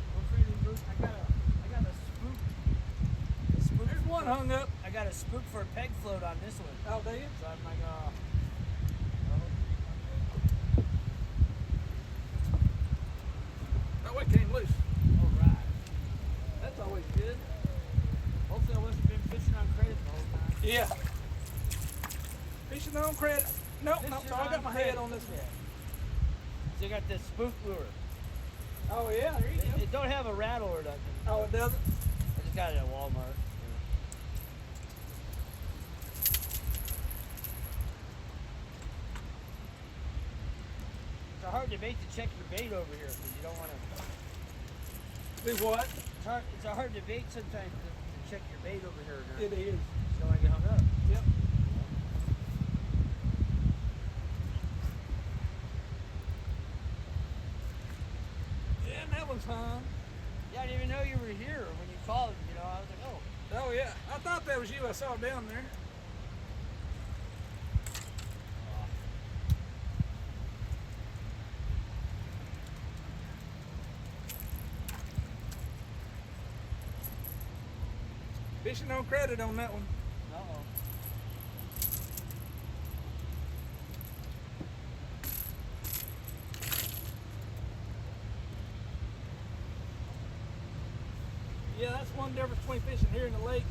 S2: I got a spook.
S1: There's one hung up.
S2: I got a spook for a peg float on this one.
S1: Oh, do you?
S2: So I'm like,
S1: That way came loose.
S2: all right.
S1: That's always good.
S2: Hopefully I wasn't been fishing on credit the whole time.
S1: Yeah. Fishing on credit. Nope, nope.
S2: Fishing
S1: So I got my
S2: credit.
S1: head on this one.
S2: So you got this spook lure.
S1: Oh yeah, there you go.
S2: It don't have a rattle or nothing.
S1: Oh, it doesn't.
S2: I just got it at Walmart. It's a hard debate to check your bait over here because you don't want to.
S1: Do what?
S2: It's a hard debate sometimes to check your bait over here.
S1: It is.
S2: You don't want to get hung up.
S1: Yep. Yeah, and that one's hung.
S2: Yeah, I didn't even know you were here when you called. You know, I was like, oh.
S1: Oh yeah, I thought that was you. I saw down there. Fishing on credit on that one.
S2: Uh-oh.
S1: Yeah, that's one difference between fishing here in the lake.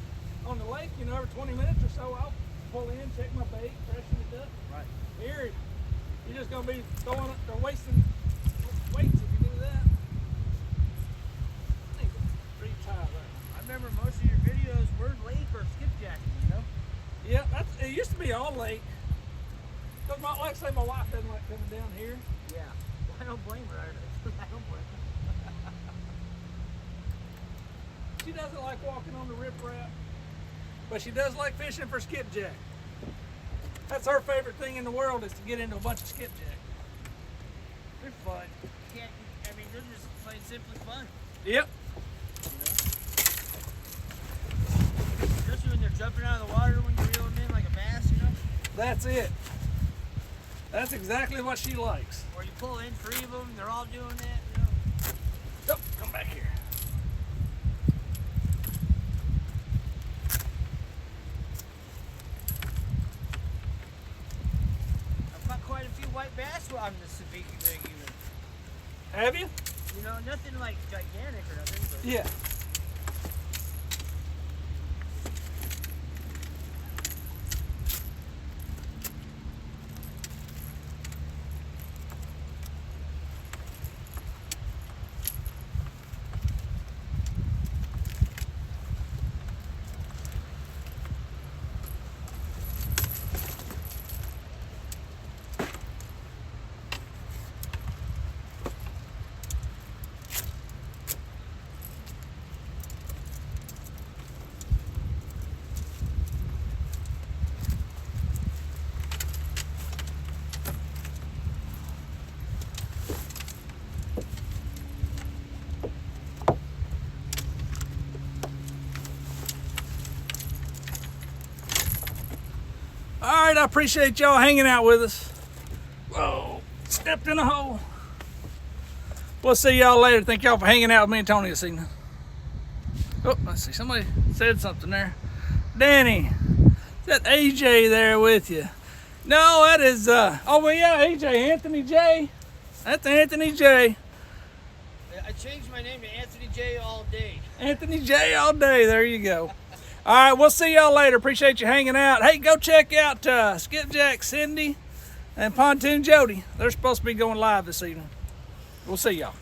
S1: On the lake, you know, every 20 minutes or so, I'll pull in, check my bait, freshen it up.
S2: Right.
S1: Here, you're just gonna be throwing it or wasting weights if you do that. I need to retie there.
S2: I remember most of your videos were lake or skipjacking, you know?
S1: Yeah, it used to be all lake. Cause like I say, my wife doesn't like coming down here.
S2: Yeah. I don't blame her. I don't blame her.
S1: She doesn't like walking on the riprap, but she does like fishing for skipjack. That's her favorite thing in the world is to get into a bunch of skipjack.
S2: They're fun. They're just plain simply fun.
S1: Yep.
S2: You know? Especially when they're jumping out of the water when you reel them in like a bass, you know?
S1: That's it. That's exactly what she likes.
S2: Or you pull in 3 of them, they're all doing that, you know?
S1: Oh, come back here.
S2: I've caught quite a few white bass on this Sabiki rig even.
S1: Have you?
S2: You know, nothing like gigantic or nothing, but
S1: Yeah. right, I appreciate y'all hanging out with us. Whoa, stepped in a hole. We'll see y'all later. Thank y'all for hanging out with me and Tony this evening. Oh, let's see, somebody said something there. Danny, is that AJ there with you? No, that is, oh, well, yeah, AJ, Anthony J. That's Anthony J.
S2: I changed my name to Anthony J all day.
S1: Anthony J all day. There you go. All right, we'll see y'all later. Appreciate you hanging out. Hey, go check out Skipjack Cindy and Pontoon Jody. They're supposed to be going live this evening. We'll see y'all.